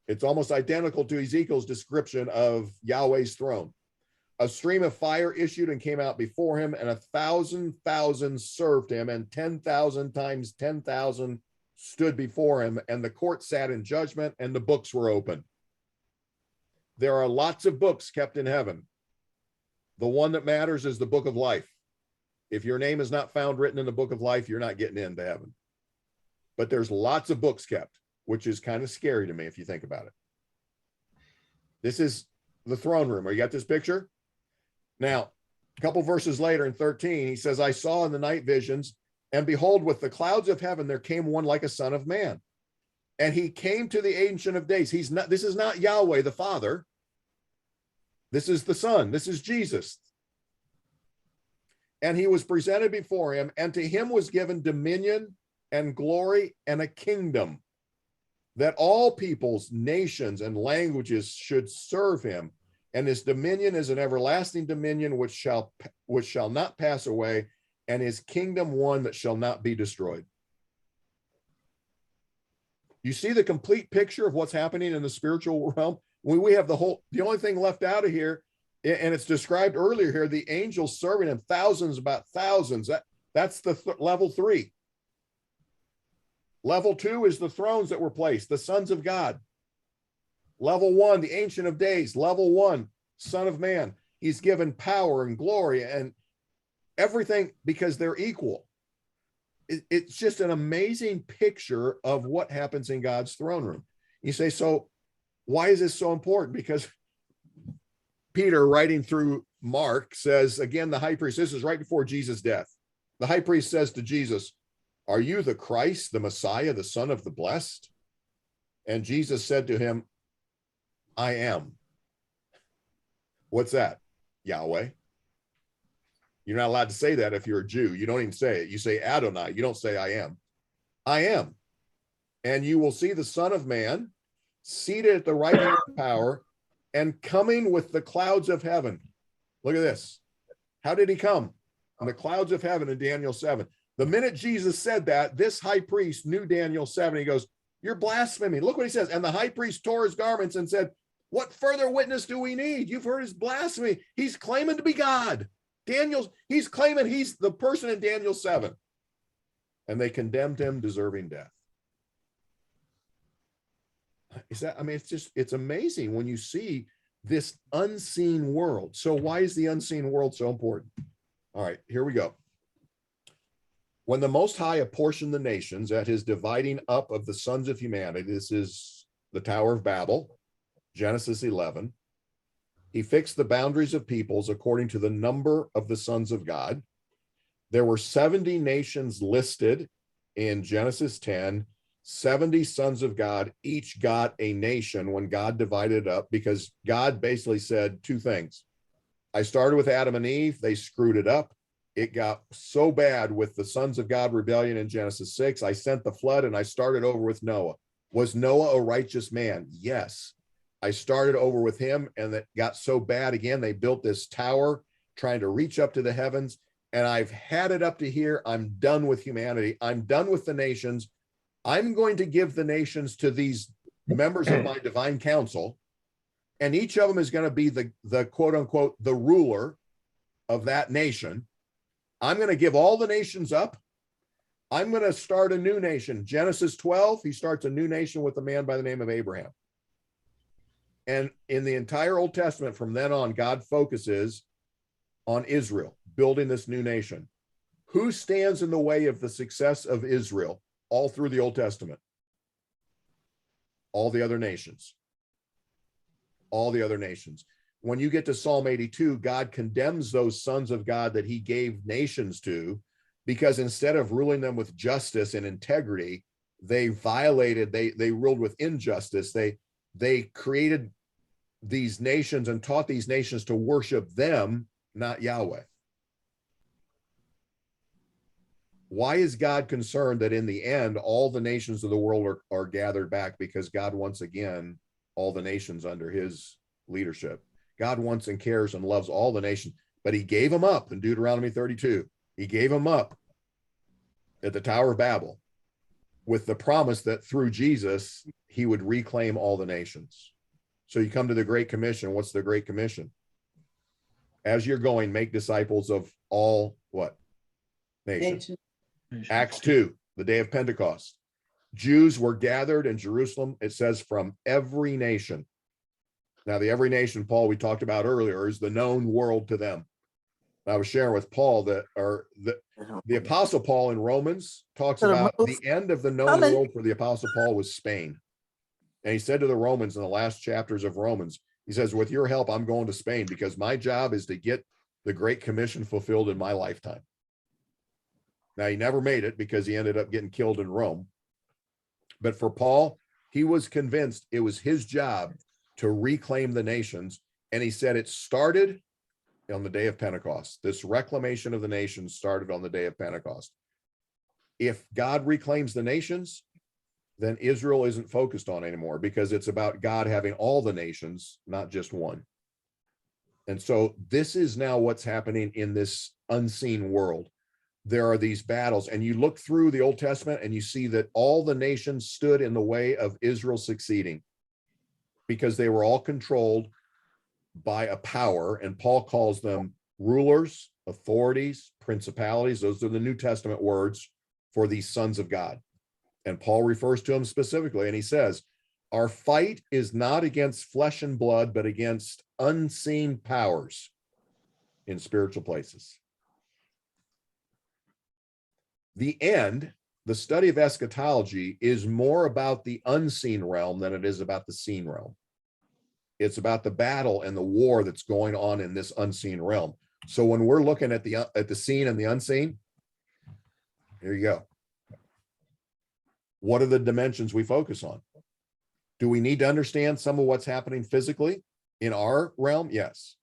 It's almost identical to Ezekiel's description of Yahweh's throne. A stream of fire issued and came out before him, and 1,000,000 served him, and 10,000 times 10,000 stood before him, and the court sat in judgment, and the books were opened. There are lots of books kept in heaven. The one that matters is the book of life. If your name is not found written in the book of life, you're not getting into heaven. But there's lots of books kept, which is kind of scary to me if you think about it. This is the throne room. You got this picture? Now, a couple verses later in 13, he says, I saw in the night visions, and behold, with the clouds of heaven, there came one like a son of man. And he came to the Ancient of Days. This is not Yahweh, the Father. This is the Son. This is Jesus. And he was presented before him, and to him was given dominion and glory and a kingdom, that all peoples, nations, and languages should serve him. And his dominion is an everlasting dominion which shall not pass away, and his kingdom one that shall not be destroyed. You see the complete picture of what's happening in the spiritual realm? We have the only thing left out of here, and it's described earlier here, the angels serving him, thousands, about thousands. That's the level 3. Level 2 is the thrones that were placed, the sons of God. Level 1, the Ancient of Days. Level 1, Son of Man. He's given power and glory and everything because they're equal. It's just an amazing picture of what happens in God's throne room. You say, so why is this so important? Because Peter, writing through Mark, says, again, the high priest, this is right before Jesus' death. The high priest says to Jesus, are you the Christ, the Messiah, the Son of the Blessed? And Jesus said to him, I am. What's that? Yahweh. You're not allowed to say that if you're a Jew. You don't even say it. You say Adonai. You don't say I am. I am. And you will see the Son of Man seated at the right hand of power and coming with the clouds of heaven. Look at this. How did he come? In the clouds of heaven in Daniel 7. The minute Jesus said that, this high priest knew Daniel 7. He goes, you're blaspheming. Look what he says. And the high priest tore his garments and said, what further witness do we need? You've heard his blasphemy. He's claiming to be God. He's claiming he's the person in Daniel 7. And they condemned him, deserving death. It's amazing when you see this unseen world. So why is the unseen world so important? All right, here we go. When the Most High apportioned the nations at his dividing up of the sons of humanity, this is the Tower of Babel, Genesis 11. He fixed the boundaries of peoples according to the number of the sons of God. There were 70 nations listed in Genesis 10, 70 sons of God, each got a nation when God divided it up, because God basically said two things. I started with Adam and Eve. They screwed it up. It got so bad with the sons of God rebellion in Genesis 6. I sent the flood and I started over with Noah. Was Noah a righteous man? Yes. I started over with him, and that got so bad again. They built this tower trying to reach up to the heavens, and I've had it up to here. I'm done with humanity. I'm done with the nations. I'm going to give the nations to these members of my divine council, and each of them is going to be the quote unquote, the ruler of that nation. I'm going to give all the nations up. I'm going to start a new nation. Genesis 12, he starts a new nation with a man by the name of Abraham. And in the entire Old Testament, from then on, God focuses on Israel, building this new nation. Who stands in the way of the success of Israel all through the Old Testament? All the other nations. All the other nations. When you get to Psalm 82, God condemns those sons of God that he gave nations to, because instead of ruling them with justice and integrity, they ruled with injustice. They created these nations and taught these nations to worship them, not Yahweh. Why is God concerned that in the end, all the nations of the world are gathered back? Because God wants, again, all the nations under his leadership. God wants and cares and loves all the nations, but he gave them up in Deuteronomy 32. He gave them up at the Tower of Babel with the promise that through Jesus, he would reclaim all the nations. So you come to the Great Commission. What's the Great Commission? As you're going, make disciples of all what? Nations. Acts 2, the day of Pentecost. Jews were gathered in Jerusalem, it says, from every nation. Now, the every nation, Paul, we talked about earlier, is the known world to them. I was sharing with Paul that the Apostle Paul in Romans talks about the end of the known world for the Apostle Paul was Spain. And he said to the Romans in the last chapters of Romans, he says, with your help, I'm going to Spain because my job is to get the Great Commission fulfilled in my lifetime. Now, he never made it because he ended up getting killed in Rome. But for Paul, he was convinced it was his job to reclaim the nations. And he said it started on the day of Pentecost. This reclamation of the nations started on the day of Pentecost. If God reclaims the nations, then Israel isn't focused on anymore, because it's about God having all the nations, not just one. And so this is now what's happening in this unseen world. There are these battles, and you look through the Old Testament and you see that all the nations stood in the way of Israel succeeding because they were all controlled by a power, and Paul calls them rulers, authorities, principalities. Those are the New Testament words for these sons of God. And Paul refers to them specifically, and he says, our fight is not against flesh and blood, but against unseen powers in spiritual places. The end, the study of eschatology, is more about the unseen realm than it is about the seen realm. It's about the battle and the war that's going on in this unseen realm. So when we're looking at the seen and the unseen, here you go. What are the dimensions we focus on? Do we need to understand some of what's happening physically in our realm? Yes.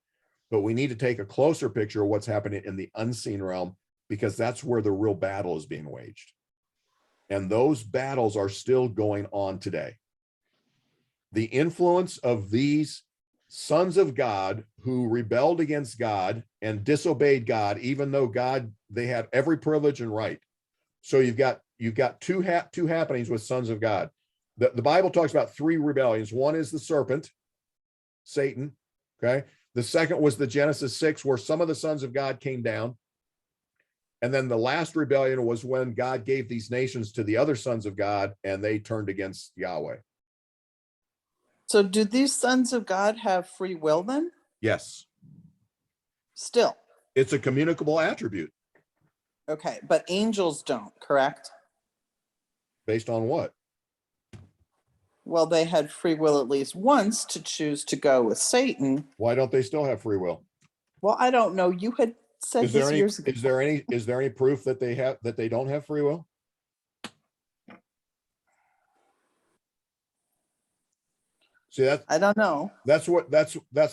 But we need to take a closer picture of what's happening in the unseen realm, because that's where the real battle is being waged. And those battles are still going on today. The influence of these sons of God who rebelled against God and disobeyed God, even though they had every privilege and right So you've got two happenings with sons of God. The Bible talks about three rebellions. One is the serpent, Satan. Okay. The second was the Genesis 6, where some of the sons of God came down. And then the last rebellion was when God gave these nations to the other sons of God, and they turned against Yahweh. So do these sons of God have free will then? Yes. Still? It's a communicable attribute. Okay, but angels don't, correct? Based on what? Well, they had free will at least once to choose to go with Satan. Why don't they still have free will? Well, I don't know. You had said Is there this any years ago. is there any proof that they don't have free will? See, I don't know. that's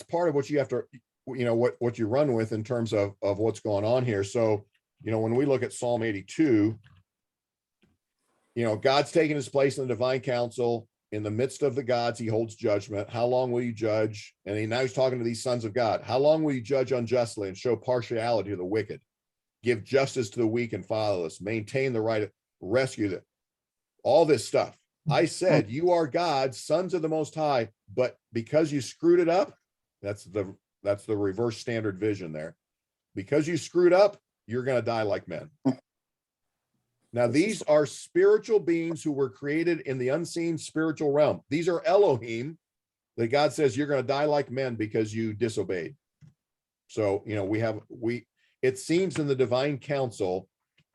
part of what you have to, what you run with in terms of what's going on here. So, when we look at Psalm 82, God's taking his place in the divine council. In the midst of the gods, he holds judgment. How long will you judge? And now he's talking to these sons of God. How long will you judge unjustly and show partiality to the wicked? Give justice to the weak and fatherless. Maintain the right, rescue them. All this stuff. I said, you are God, sons of the Most High, but because you screwed it up, that's the reverse standard vision there. Because you screwed up, you're going to die like men. Now, these are spiritual beings who were created in the unseen spiritual realm. These are Elohim that God says you're going to die like men because you disobeyed. So, it seems in the divine council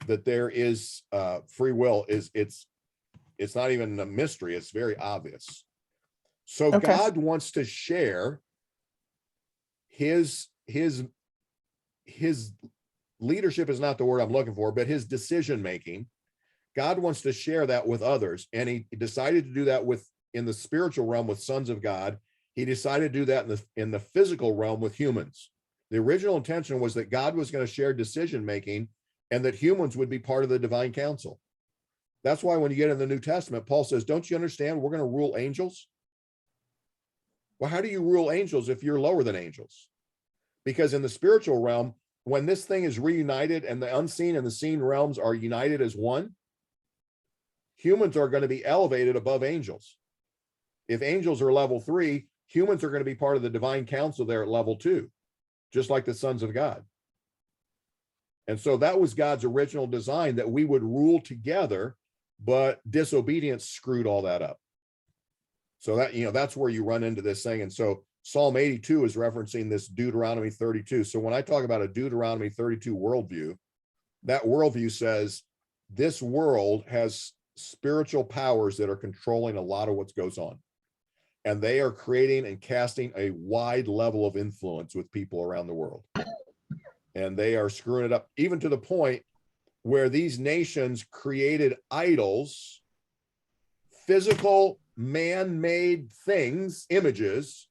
that there is free will. It's not even a mystery. It's very obvious. So okay. God wants to share his leadership is not the word I'm looking for, but his decision making. God wants to share that with others, and he decided to do that in the spiritual realm with sons of God. He decided to do that in the physical realm with humans. The original intention was that God was going to share decision making, and that humans would be part of the divine council. That's why when you get in the New Testament, Paul says, "Don't you understand? We're going to rule angels." Well, how do you rule angels if you're lower than angels? Because in the spiritual realm, when this thing is reunited and the unseen and the seen realms are united as one, humans are going to be elevated above angels. If angels are level 3, humans are going to be part of the divine council there at level 2, just like the sons of God. And so that was God's original design, that we would rule together, but disobedience screwed all that up. So that, that's where you run into this thing. And so Psalm 82 is referencing this Deuteronomy 32. So when I talk about a Deuteronomy 32 worldview, that worldview says this world has spiritual powers that are controlling a lot of what goes on. And they are creating and casting a wide level of influence with people around the world. And they are screwing it up, even to the point where these nations created idols, physical man-made things, images,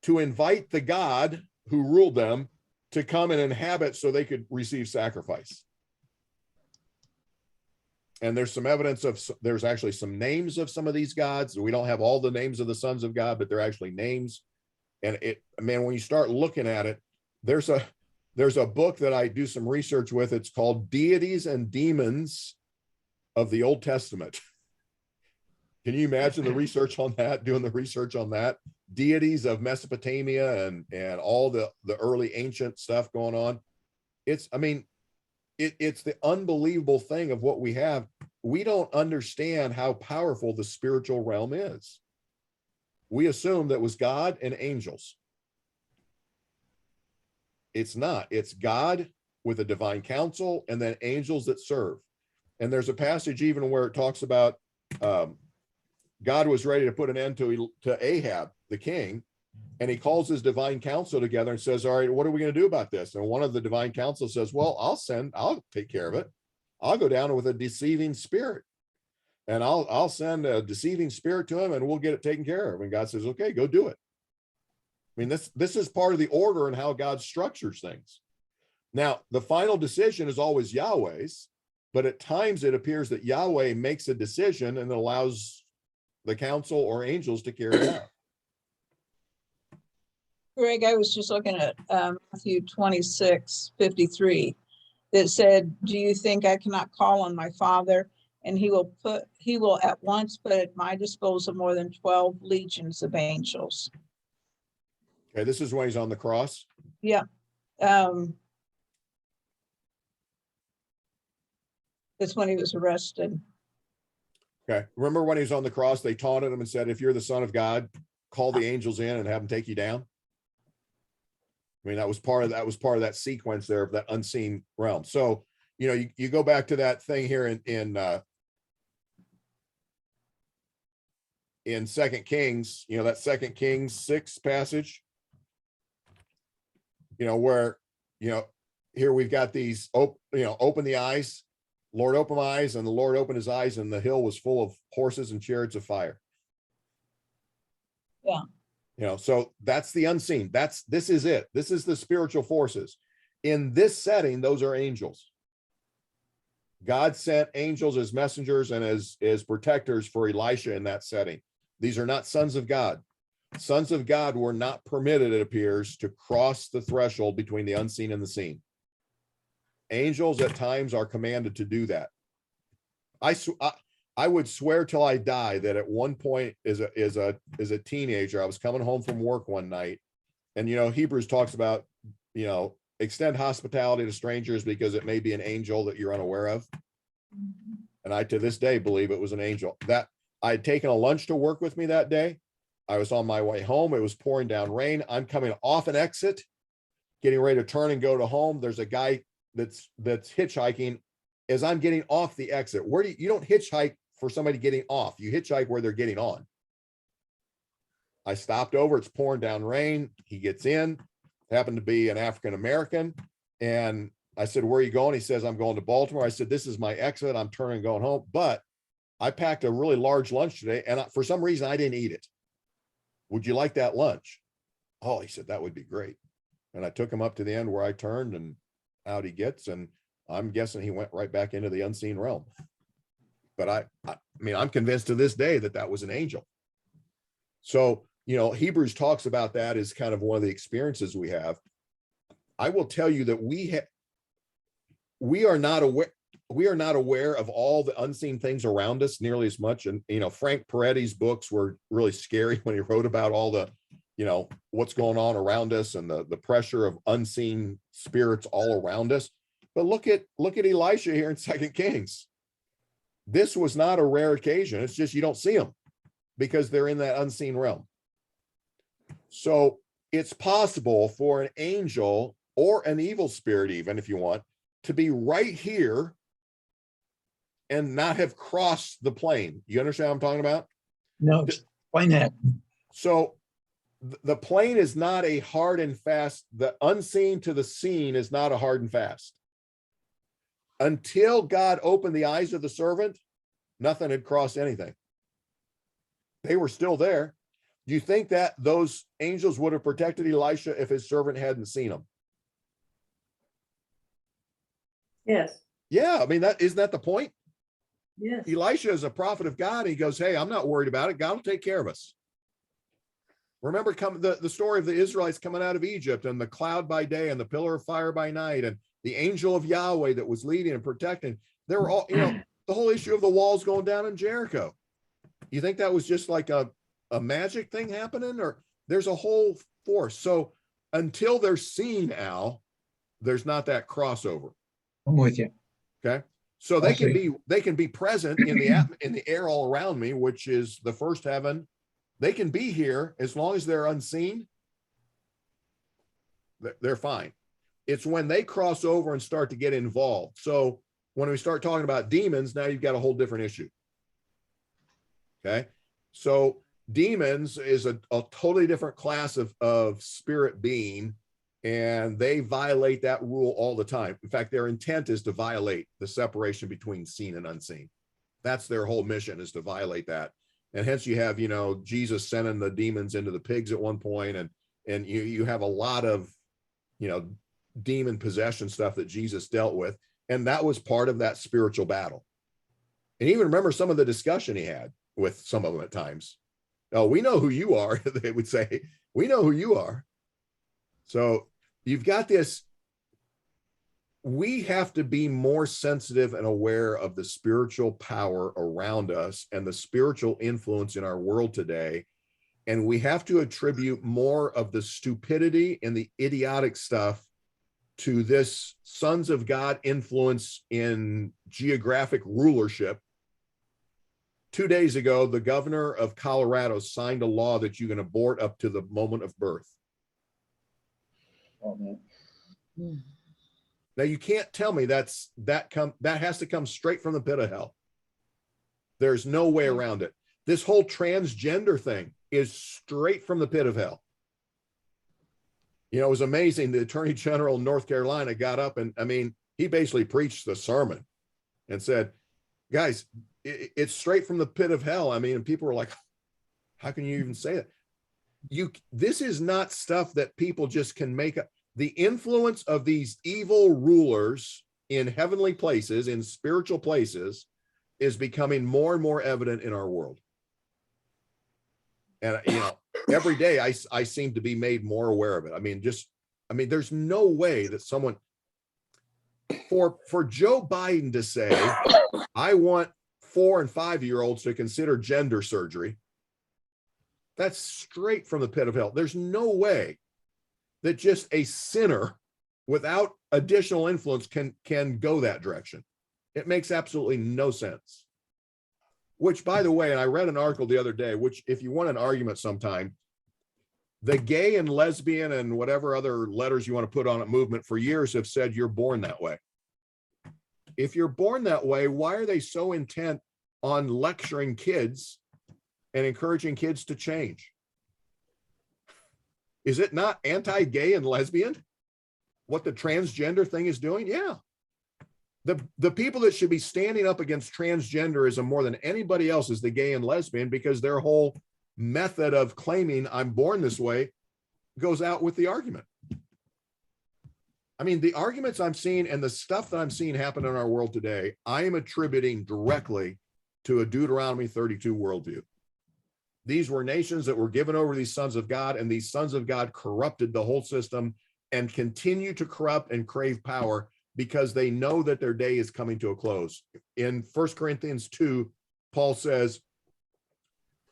to invite the God who ruled them to come and inhabit so they could receive sacrifice. And there's some evidence there's actually some names of some of these gods. We don't have all the names of the sons of God, but they're actually names. And when you start looking at it, there's a book that I do some research with. It's called Deities and Demons of the Old Testament. Can you imagine the research on that, doing the research on that? Deities of Mesopotamia and all the early ancient stuff going on. It's the unbelievable thing of what we have. We don't understand how powerful the spiritual realm is. We assume that was God and angels. It's not. It's God with a divine council and then angels that serve. And there's a passage even where it talks about God was ready to put an end to Ahab, the king, and he calls his divine council together and says, all right, what are we going to do about this? And one of the divine council says, well, I'll take care of it. I'll go down with a deceiving spirit, and I'll send a deceiving spirit to him, and we'll get it taken care of. And God says, okay, go do it. I mean, this is part of the order and how God structures things. Now, the final decision is always Yahweh's, but at times it appears that Yahweh makes a decision and allows the council or angels to carry it out. Greg, I was just looking at Matthew 26:53. that said, do you think I cannot call on my Father? And he will at once put at my disposal more than 12 legions of angels. Okay, this is when he's on the cross. Yeah. That's when he was arrested. Okay, remember when he was on the cross, they taunted him and said, if you're the Son of God, call the angels in and have them take you down. I mean, that was part of that sequence there of that unseen realm. So, you know, you go back to that thing here in 2 Kings, you know, that 2 Kings 6 passage, you know, where, you know, here we've got these, open the eyes, Lord, open my eyes, and the Lord opened his eyes, and the hill was full of horses and chariots of fire. Yeah. You know, so that's the unseen. This is it. This is the spiritual forces. In this setting, those are angels. God sent angels as messengers and as protectors for Elisha in that setting. These are not sons of God. Sons of God were not permitted, it appears, to cross the threshold between the unseen and the seen. Angels at times are commanded to do that. I would swear till I die that at one point as a teenager, I was coming home from work one night, and you know, Hebrews talks about, you know, extend hospitality to strangers because it may be an angel that you're unaware of. And I to this day believe it was an angel. That I had taken a lunch to work with me that day. I was on my way home. It was pouring down rain. I'm coming off an exit, getting ready to turn and go to home. There's a guy that's hitchhiking as I'm getting off the exit. Where you don't hitchhike for somebody getting off, you hitchhike where they're getting on. I stopped over, it's pouring down rain. He gets in, happened to be an African-American. And I said, where are you going? He says, I'm going to Baltimore. I said, this is my exit. I'm turning, going home. But I packed a really large lunch today, and for some reason I didn't eat it. Would you like that lunch? Oh, he said, that would be great. And I took him up to the end where I turned, and out he gets, and I'm guessing he went right back into the unseen realm. But I mean, I'm convinced to this day that that was an angel. So, you know, Hebrews talks about that as kind of one of the experiences we have. I will tell you that we are not aware of all the unseen things around us nearly as much. And, you know, Frank Peretti's books were really scary when he wrote about all the, you know, what's going on around us and the pressure of unseen spirits all around us. But look at Elisha here in 2 Kings. This was not a rare occasion. It's just you don't see them because they're in that unseen realm. So it's possible for an angel or an evil spirit, even if you want, to be right here and not have crossed the plane. You understand what I'm talking about? No, explain that. So the plane is not a hard and fast. The unseen to the seen is not a hard and fast. Until God opened the eyes of the servant, nothing had crossed anything. They were still there. Do you think that those angels would have protected Elisha if his servant hadn't seen them? Yes, Yeah, I mean, isn't that the point? yes. Elisha is a prophet of God. And he goes, hey, I'm not worried about it. God will take care of us. Remember the story of the Israelites coming out of Egypt, and the cloud by day and the pillar of fire by night, and the angel of Yahweh that was leading and protecting. They were all, you know, the whole issue of the walls going down in Jericho. You think that was just like a magic thing happening, or there's a whole force? So until they're seen, Al, there's not that crossover. I'm with you. Okay. So they Okay. can be present in the air all around me, which is the first heaven. They can be here as long as they're unseen. They're fine. It's when they cross over and start to get involved. So when we start talking about demons, now you've got a whole different issue. Okay. So demons is a totally different class of spirit being, and they violate that rule all the time. In fact, their intent is to violate the separation between seen and unseen. That's their whole mission, is to violate that. And hence you have, you know, Jesus sending the demons into the pigs at one point, and you have a lot of, you know, demon possession stuff that Jesus dealt with. And that was part of that spiritual battle. And even remember some of the discussion he had with some of them at times. Oh, we know who you are. They would say, we know who you are. So you've got this we have to be more sensitive and aware of the spiritual power around us and the spiritual influence in our world today. And we have to attribute more of the stupidity and the idiotic stuff to this sons of God influence in geographic rulership. 2 days ago, the governor of Colorado signed a law that you can abort up to the moment of birth. Now you can't tell me that has to come straight from the pit of hell. There's no way around it. This whole transgender thing is straight from the pit of hell. You know, it was amazing. The Attorney General in North Carolina got up and, I mean, he basically preached the sermon and said, guys, it's straight from the pit of hell. I mean, and people were like, how can you even say that? This is not stuff that people just can make up. The influence of these evil rulers in heavenly places, in spiritual places, is becoming more and more evident in our world. And, you know, every day I seem to be made more aware of it. I mean, there's no way that someone, for Joe Biden to say, I want 4 and 5-year-olds to consider gender surgery, that's straight from the pit of hell. There's no way that just a sinner without additional influence can go that direction. It makes absolutely no sense. Which, by the way, and I read an article the other day, which if you want an argument sometime, the gay and lesbian and whatever other letters you want to put on it movement for years have said you're born that way. If you're born that way, why are they so intent on lecturing kids and encouraging kids to change? Is it not anti-gay and lesbian what the transgender thing is doing? Yeah. The people that should be standing up against transgenderism more than anybody else is the gay and lesbian, because their whole method of claiming I'm born this way goes out with the argument. I mean, the arguments I'm seeing and the stuff that I'm seeing happen in our world today, I am attributing directly to a Deuteronomy 32 worldview. These were nations that were given over to these sons of God, and these sons of God corrupted the whole system and continue to corrupt and crave power because they know that their day is coming to a close. In 1 Corinthians 2, Paul says,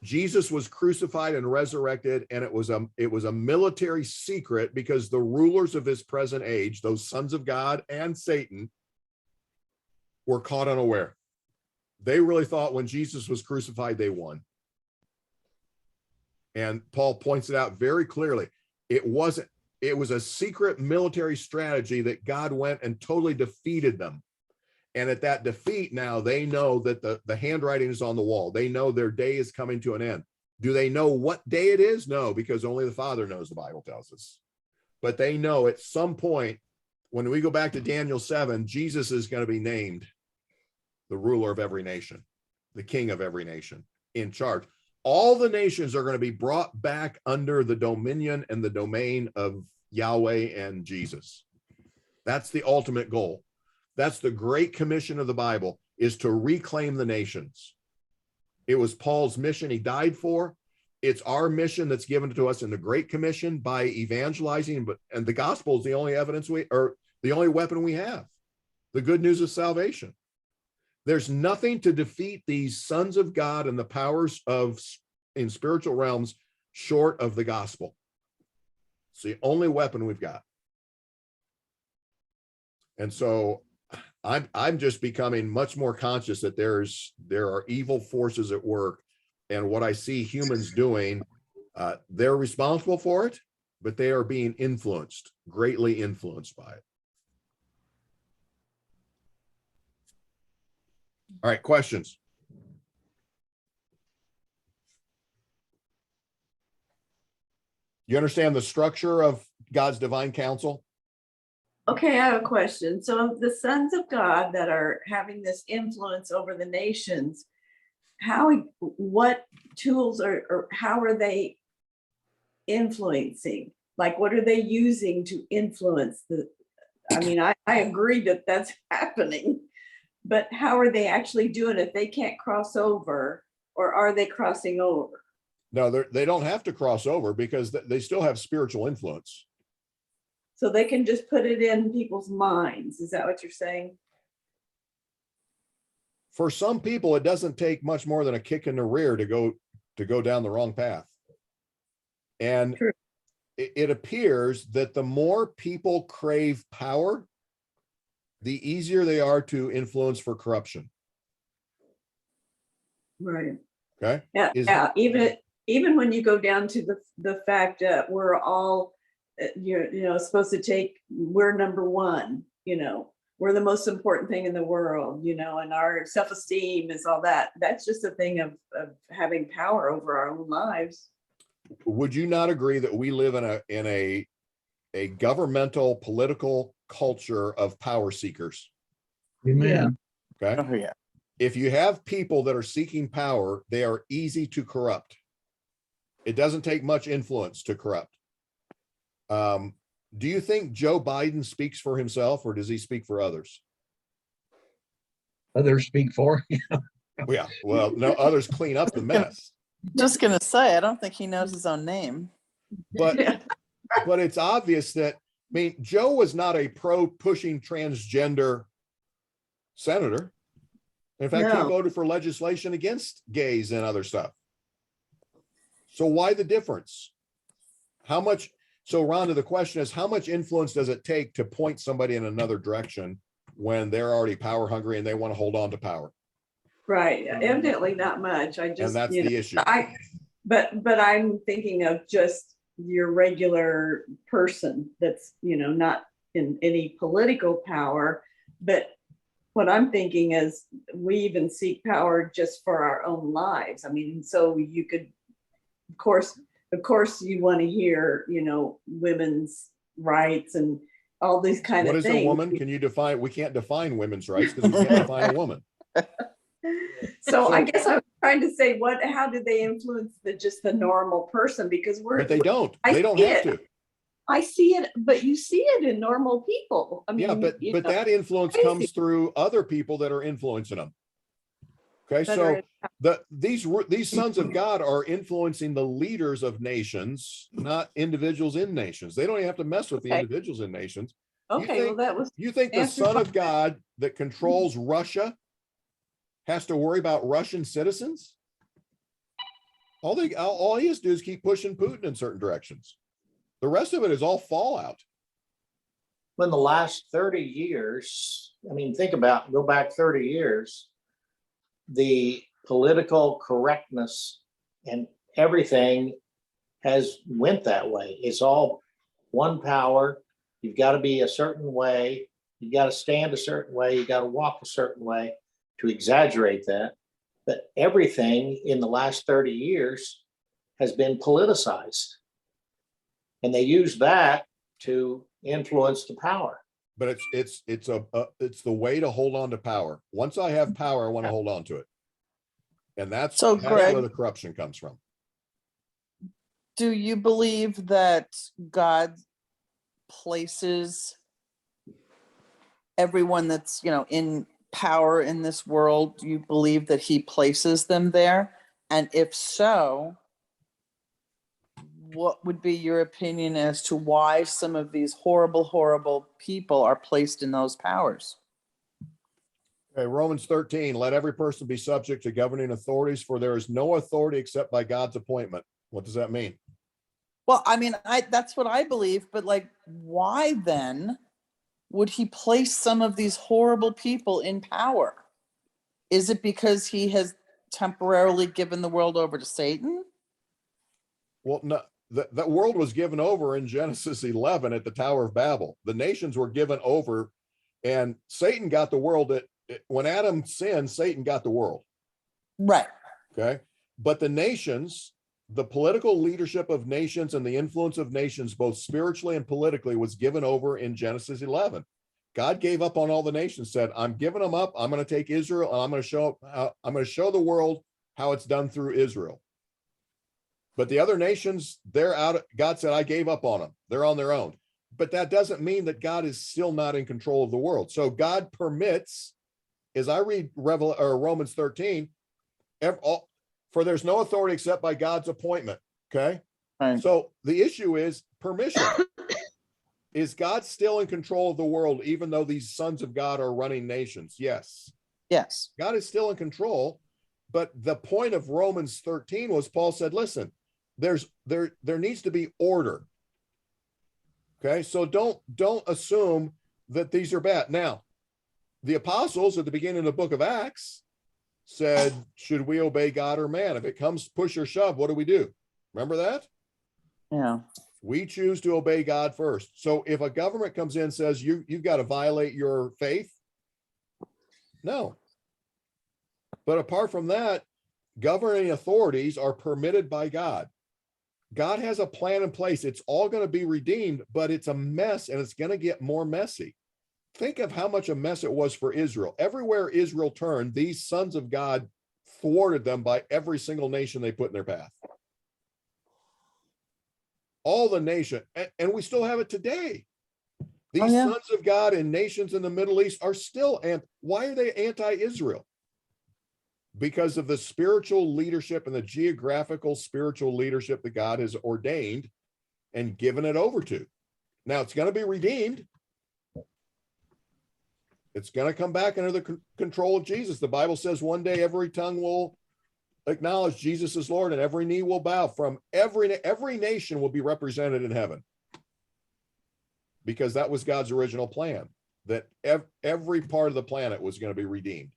Jesus was crucified and resurrected, and it was a military secret because the rulers of this present age, those sons of God and Satan, were caught unaware. They really thought when Jesus was crucified, they won. And Paul points it out very clearly. It was a secret military strategy that God went and totally defeated them. And at that defeat, now they know that the handwriting is on the wall. They know their day is coming to an end. Do they know what day it is? No, because only the Father knows, the Bible tells us. But they know at some point, when we go back to Daniel 7, Jesus is going to be named the ruler of every nation, the king of every nation, in charge. All the nations are going to be brought back under the dominion and the domain of Yahweh and Jesus. That's the ultimate goal. That's the great commission of the Bible, is to reclaim the nations. It was Paul's mission he died for. It's our mission that's given to us in the Great Commission by evangelizing, and the gospel is the only the only weapon we have, the good news of salvation. There's nothing to defeat these sons of God and the powers in spiritual realms short of the gospel. It's the only weapon we've got. And so I'm just becoming much more conscious that there are evil forces at work, and what I see humans doing, they're responsible for it, but they are being greatly influenced by it. All right, questions? You understand the structure of God's divine counsel? Okay, I have a question. So the sons of God that are having this influence over the nations, what tools or how are they influencing? Like, what are they using to influence I agree that that's happening, but how are they actually doing it? They can't cross over, or are they crossing over? No, they don't have to cross over because they still have spiritual influence. So they can just put it in people's minds. Is that what you're saying? For some people, it doesn't take much more than a kick in the rear to go down the wrong path. And True. it appears that the more people crave power, the easier they are to influence for corruption. Right. Okay. Yeah, Is- yeah. Even when you go down to the fact that we're all, supposed to we're number one, we're the most important thing in the world, and our self-esteem is all that. That's just a thing of having power over our own lives. Would you not agree that we live in a governmental political culture of power seekers? Amen. Okay. Oh, yeah. If you have people that are seeking power, they are easy to corrupt. It doesn't take much influence to corrupt. Do you think Joe Biden speaks for himself, or does he speak for others? Others speak for him. Yeah, well, no, others clean up the mess. Just gonna say, I don't think he knows his own name. But it's obvious that, Joe was not a pro pushing transgender senator. In fact, he No. voted for legislation against gays and other stuff. So why the difference? How much? So Rhonda, the question is, how much influence does it take to point somebody in another direction when they're already power hungry and they want to hold on to power? Right. Evidently not much. I just, And that's the issue. but I'm thinking of just your regular person that's, not in any political power. But what I'm thinking is we even seek power just for our own lives. So you could, of course you want to hear, women's rights and all these kind What of is things. a woman? Can you define? We can't define women's rights because we can't define a woman. So I guess I'm trying to say, how do they influence just the normal person? Because But they don't. I They don't see have it. to. I see it, but you see it in normal people. Yeah, but that influence crazy. comes through other people that are influencing them. Okay, That so are- these sons of God are influencing the leaders of nations, not individuals in nations. They don't even have to mess with the Okay. individuals in nations. Okay, well, that was You think the answer son my- of God that controls Russia has to worry about Russian citizens? All he has to do is keep pushing Putin in certain directions. The rest of it is all fallout. In the last 30 years, go back 30 years, the political correctness and everything has went that way. It's all one power. You've got to be a certain way. You got to stand a certain way. You got to walk a certain way, to exaggerate that. But everything in the last 30 years has been politicized. And they use that to influence the power. But it's the way to hold on to power. Once I have power, I want to hold on to it. And that's where Greg, the corruption comes from. do you believe that God places everyone that's, in power in this world? Do you believe that he places them there? And if so, what would be your opinion as to why some of these horrible, horrible people are placed in those powers? Okay, Romans 13, let every person be subject to governing authorities, for there is no authority except by God's appointment. What does that mean? Well, that's what I believe, but why then would he place some of these horrible people in power? Is it because he has temporarily given the world over to Satan? Well, no, the world was given over in Genesis 11 at the Tower of Babel. The nations were given over, and Satan got the world. When Adam sinned, Satan got the world. Right. Okay. But the nations, the political leadership of nations and the influence of nations, both spiritually and politically, was given over in Genesis 11. God gave up on all the nations, said, I'm giving them up. I'm going to take Israel, and I'm going to show the world how it's done through Israel. But the other nations, they're out. God said, I gave up on them. They're on their own. But that doesn't mean that God is still not in control of the world. So God permits, as I read Romans 13, for there's no authority except by God's appointment. Okay. Right. So the issue is permission. Is God still in control of the world, even though these sons of God are running nations? Yes. Yes. God is still in control. But the point of Romans 13 was Paul said, listen, there needs to be order. Okay, so don't assume that these are bad. Now, the apostles at the beginning of the book of Acts said, should we obey God or man? If it comes push or shove, what do we do? Remember that? Yeah. We choose to obey God first. So if a government comes in and says you've got to violate your faith, no. But apart from that, governing authorities are permitted by God. God has a plan in place. It's all going to be redeemed, but it's a mess and it's going to get more messy. Think of how much a mess it was for Israel. Everywhere Israel turned, these sons of God thwarted them by every single nation they put in their path. All the nation, and we still have it today. These yeah. sons of God in nations in the Middle East are still, and why are they anti-Israel? Because of the spiritual leadership and the geographical spiritual leadership that God has ordained and given it over to. Now it's going to be redeemed. It's going to come back under the control of Jesus. The Bible says one day every tongue will acknowledge Jesus as Lord and every knee will bow. From every nation will be represented in heaven, because that was God's original plan, that every part of the planet was going to be redeemed.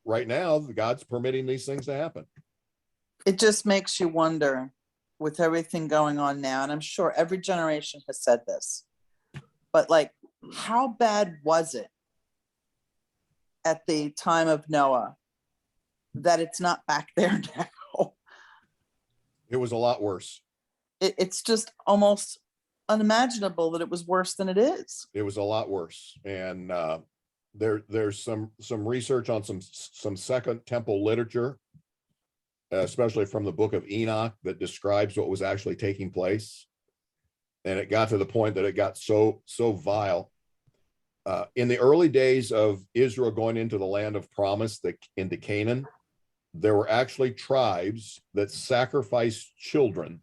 Right now, God's permitting these things to happen. It just makes you wonder, with everything going on now, and I'm sure every generation has said this, but like, how bad was it at the time of Noah that it's not back there now? It was a lot worse. It's just almost unimaginable that it was worse than it is. It was a lot worse. And there's some research on some Second Temple literature, especially from the book of Enoch, that describes what was actually taking place. And it got to the point that it got so vile. In the early days of Israel going into the land of promise, into Canaan, there were actually tribes that sacrificed children,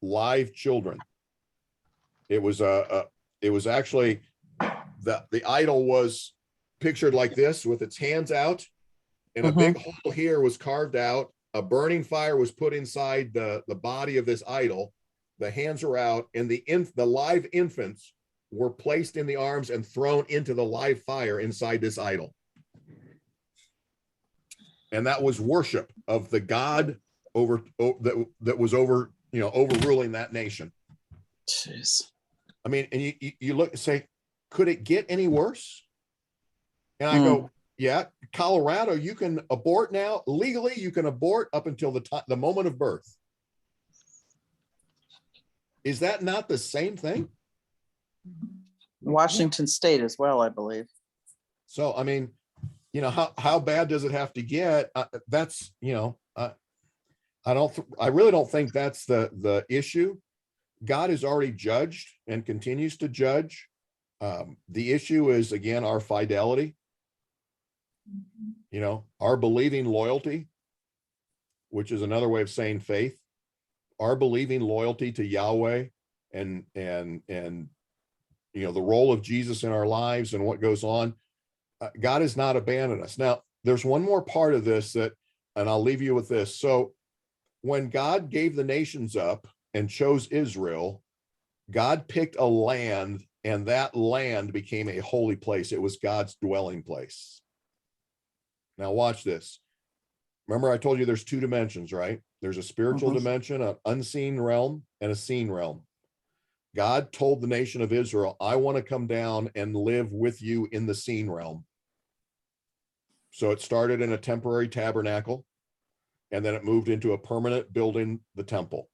live children. It was actually the idol was pictured like this with its hands out, and a big hole here was carved out. A burning fire was put inside the body of this idol. The hands are out, and the live infants were placed in the arms and thrown into the live fire inside this idol. And that was worship of the God that was overruling that nation. Jeez. I mean, and you look and say, could it get any worse? And I go, yeah, Colorado, you can abort now. Legally, you can abort up until the moment of birth. Is that not the same thing? Washington State as well, I believe. So, I mean, how bad does it have to get? That's, I really don't think that's the issue. God has already judged and continues to judge. The issue is, again, our fidelity, our believing loyalty, which is another way of saying faith, our believing loyalty to Yahweh and the role of Jesus in our lives and what goes on. God has not abandoned us. Now, there's one more part of this and I'll leave you with this. So when God gave the nations up and chose Israel, God picked a land, and that land became a holy place. It was God's dwelling place. Now watch this. Remember, I told you there's two dimensions, right? There's a spiritual dimension, an unseen realm, and a seen realm. God told the nation of Israel, I want to come down and live with you in the seen realm. So it started in a temporary tabernacle, and then it moved into a permanent building, the temple.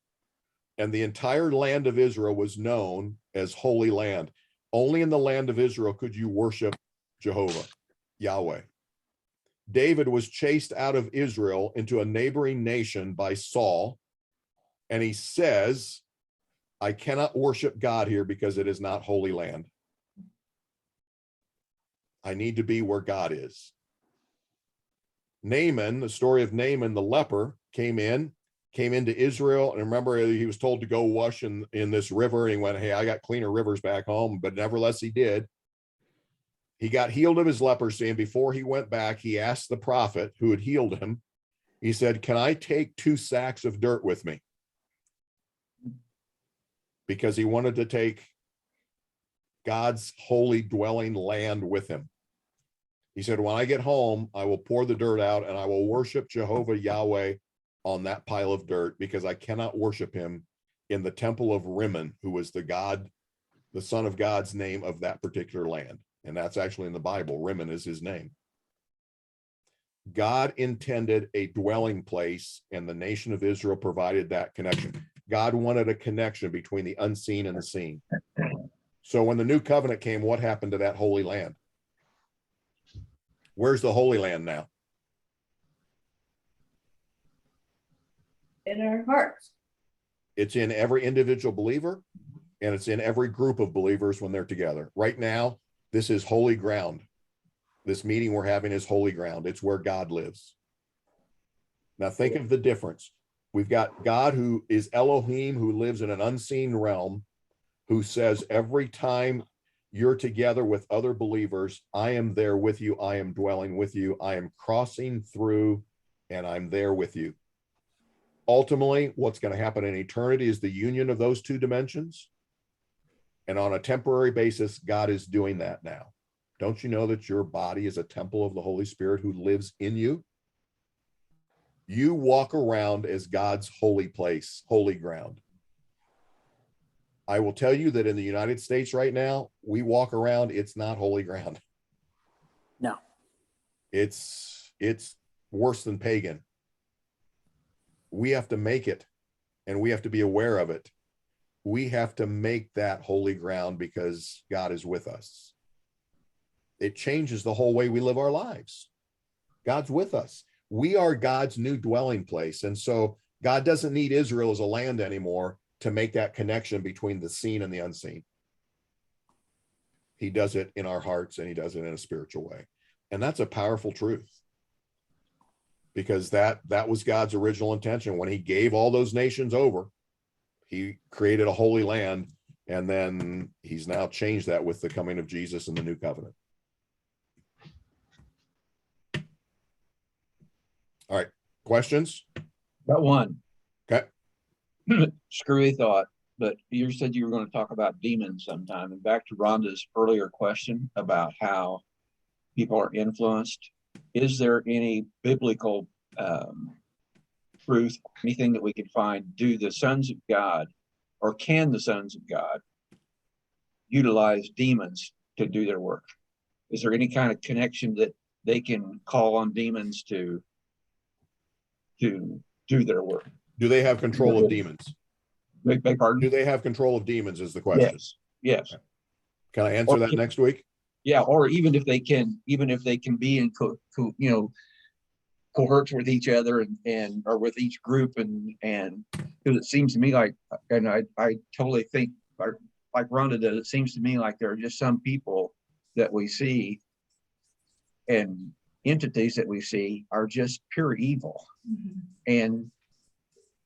And the entire land of Israel was known as Holy Land. Only in the land of Israel could you worship Jehovah, Yahweh. David was chased out of Israel into a neighboring nation by Saul, and he says, I cannot worship God here because it is not holy land. I need to be where God is. Naaman, the story of Naaman the leper, came in came into Israel. And remember, he was told to go wash in this river. And he went, hey, I got cleaner rivers back home. But nevertheless, he did. He got healed of his leprosy. And before he went back, he asked the prophet who had healed him, he said, can I take 2 sacks of dirt with me? Because he wanted to take God's holy dwelling land with him. He said, when I get home, I will pour the dirt out and I will worship Jehovah Yahweh on that pile of dirt, because I cannot worship him in the temple of Rimmon, who was the God, the son of God's name of that particular land. And that's actually in the Bible. Rimmon is his name. God intended a dwelling place, and the nation of Israel provided that connection. God wanted a connection between the unseen and the seen. So when the new covenant came, what happened to that holy land? Where's the Holy Land now? In our hearts. It's in every individual believer, and it's in every group of believers when they're together. Right now, this is holy ground. This meeting we're having is holy ground. It's where God lives. Now think of the difference. We've got God who is Elohim, who lives in an unseen realm, who says every time you're together with other believers, I am there with you. I am dwelling with you. I am crossing through, and I'm there with you. Ultimately, what's going to happen in eternity is the union of those 2 dimensions. And on a temporary basis, God is doing that now. Don't you know that your body is a temple of the Holy Spirit who lives in you? You walk around as God's holy place, holy ground. I will tell you that in the United States right now, we walk around, it's not holy ground. No. It's worse than pagan. We have to make it, and we have to be aware of it. We have to make that holy ground because God is with us. It changes the whole way we live our lives. God's with us. We are God's new dwelling place. And so God doesn't need Israel as a land anymore to make that connection between the seen and the unseen. He does it in our hearts, and he does it in a spiritual way. And that's a powerful truth, because that was God's original intention. When he gave all those nations over, he created a holy land, and then he's now changed that with the coming of Jesus and the new covenant. All right, questions? Got one. Okay. Screwy thought, but you said you were going to talk about demons sometime. And back to Rhonda's earlier question about how people are influenced. Is there any biblical truth, anything that we can find? Do the sons of God, or can the sons of God utilize demons to do their work? Is there any kind of connection that they can call on demons to do their work? Do they have control of demons? Beg pardon? Do they have control of demons is the question. Yes. Yes. Can I answer that next week? Yeah, or even if they can be in cohorts with each other and or with each group, and because it seems to me like, and I totally think like Rhonda does, it seems to me like there are just some people that we see and entities that we see are just pure evil. Mm-hmm. And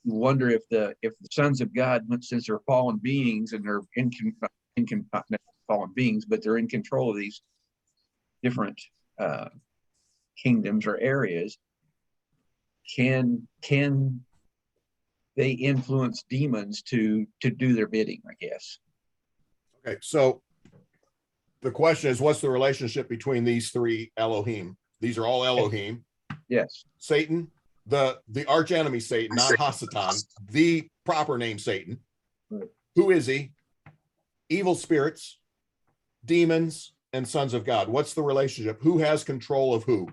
you wonder if the sons of God, since they're fallen beings and they're not fallen beings, but they're in control of these different kingdoms or areas, can they influence demons to do their bidding, I guess? Okay, so the question is, what's the relationship between these 3 Elohim? These are all Elohim. Yes. Satan, the arch enemy Satan, not Hasatan, the proper name Satan. Right. Who is he? Evil spirits, demons, and sons of God. What's the relationship? Who has control of who?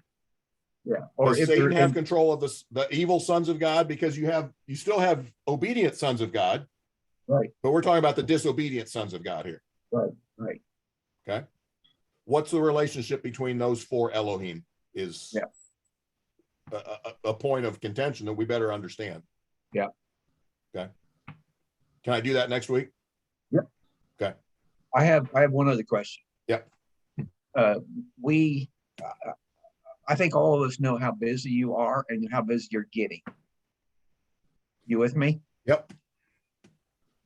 Yeah. Or does if Satan have control of the evil sons of God? Because you still have obedient sons of God. Right. But we're talking about the disobedient sons of God here. Right. Okay. What's the relationship between those 4 Elohim is a point of contention that we better understand. Yeah. Okay. Can I do that next week? Yep. Okay. I have one other question. Yep. I think all of us know how busy you are and how busy you're getting. You with me? Yep.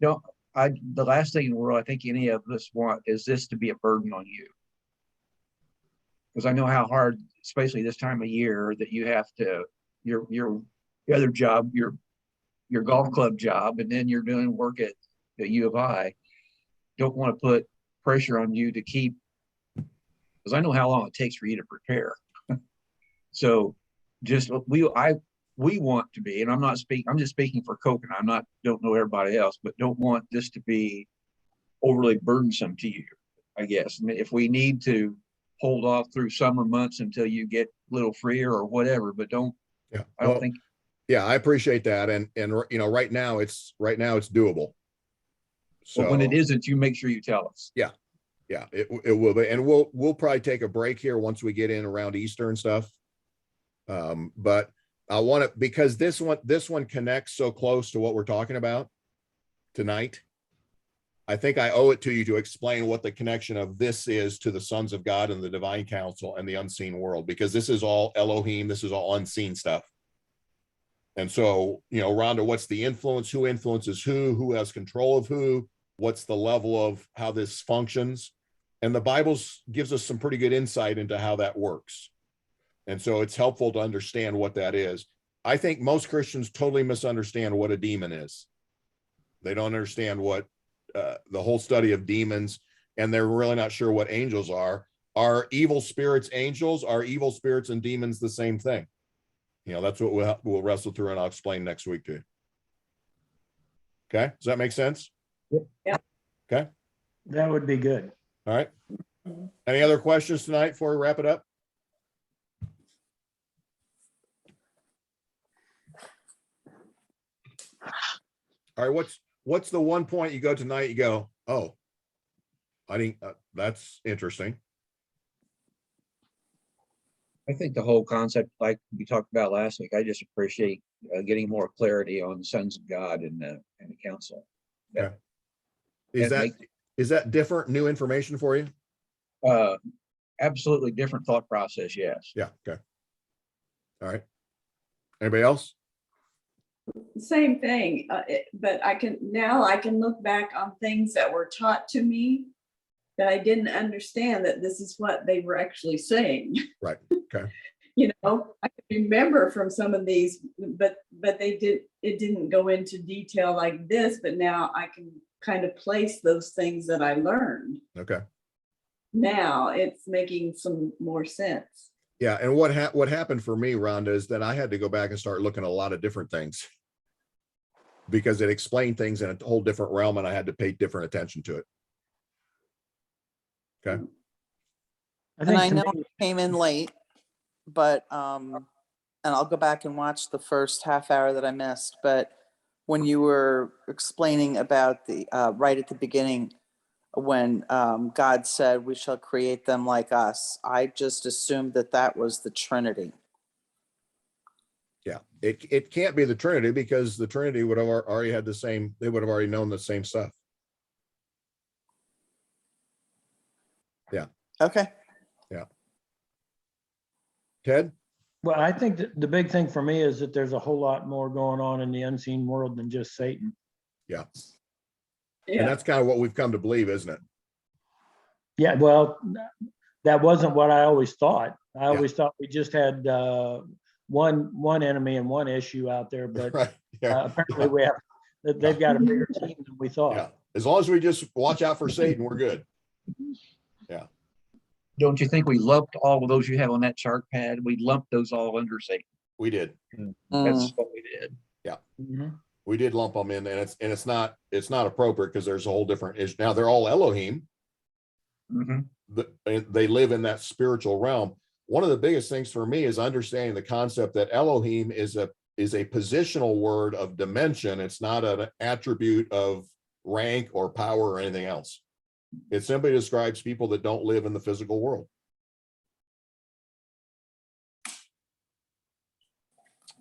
No, the last thing in the world I think any of us want is this to be a burden on you. Because I know how hard, especially this time of year, that you have to, your other job, your golf club job, and then you're doing work at U of I. Don't want to put pressure on you to keep, because I know how long it takes for you to prepare. So just we want to be, and I'm just speaking for Coke, and don't know everybody else, but don't want this to be overly burdensome to you, I guess. I mean, if we need to hold off through summer months until you get a little freer or whatever, but don't, Yeah. I don't Well, think, yeah, I appreciate that. And, you know, right now it's doable. So well, when it isn't, you make sure you tell us. yeah, it will be. And we'll probably take a break here once we get in around Easter and stuff. But I want to, because this one connects so close to what we're talking about tonight. I think I owe it to you to explain what the connection of this is to the sons of God and the divine council and the unseen world, because this is all Elohim. This is all unseen stuff. And so, you know, Rhonda, what's the influence? Who influences who has control of who? What's the level of how this functions? And the Bible gives us some pretty good insight into how that works. And so it's helpful to understand what that is. I think most Christians totally misunderstand what a demon is. They don't understand what the whole study of demons, and they're really not sure what angels are. Are evil spirits angels? Are evil spirits and demons the same thing? You know, that's what we'll wrestle through, and I'll explain next week to you. Okay, does that make sense? Yep. Yeah. Okay. That would be good. All right. Any other questions tonight before we wrap it up? All right, what's the one point you go tonight, you go, oh, I think that's interesting. I think the whole concept, like we talked about last week, I just appreciate getting more clarity on the sons of God and the council. Okay. Is that different, new information for you? Absolutely different thought process, yes. Yeah, okay. All right. Anybody else? Same thing, but I can look back on things that were taught to me that I didn't understand that this is what they were actually saying. Right, okay. You know, I can remember from some of these, but it didn't go into detail like this, but now I can kind of place those things that I learned. Okay. Now it's making some more sense. Yeah, and what happened for me, Rhonda, is that I had to go back and start looking at a lot of different things because it explained things in a whole different realm, and I had to pay different attention to it. Okay. And I know it came in late, but, and I'll go back and watch the first half hour that I missed, but when you were explaining about the, right at the beginning, when God said, we shall create them like us, I just assumed that was the Trinity. Yeah, it can't be the Trinity because the Trinity would have already had they would have already known the same stuff. Yeah. Okay. Yeah. Ted? Well, I think that the big thing for me is that there's a whole lot more going on in the unseen world than just Satan. Yeah. Yeah. And that's kind of what we've come to believe, isn't it? Yeah, well, that wasn't what I always thought. I Yeah. always thought we just had one enemy and one issue out there, but Right. Yeah. apparently we have, they've got a bigger team than we thought. Yeah. As long as we just watch out for Satan, we're good. Yeah. Don't you think we lumped all of those you have on that chart pad? We lumped those all under Satan. We did. That's what we did. Mhm. We did lump them in, and it's not appropriate because there's a whole different issue. Now they're all Elohim. They live in that spiritual realm. One of the biggest things for me is understanding the concept that Elohim is a positional word of dimension. It's not an attribute of rank or power or anything else. It simply describes people that don't live in the physical world.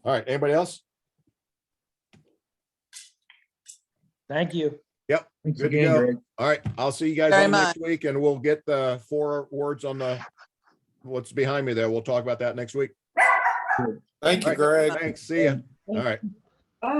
All right, anybody else? Thank you. Yep. Thanks Good to again, go. Greg. All right, I'll see you guys Very on next week, and we'll get the 4 words on what's behind me there. We'll talk about that next week. Thank you, All right. Greg. Thanks. See ya. All right.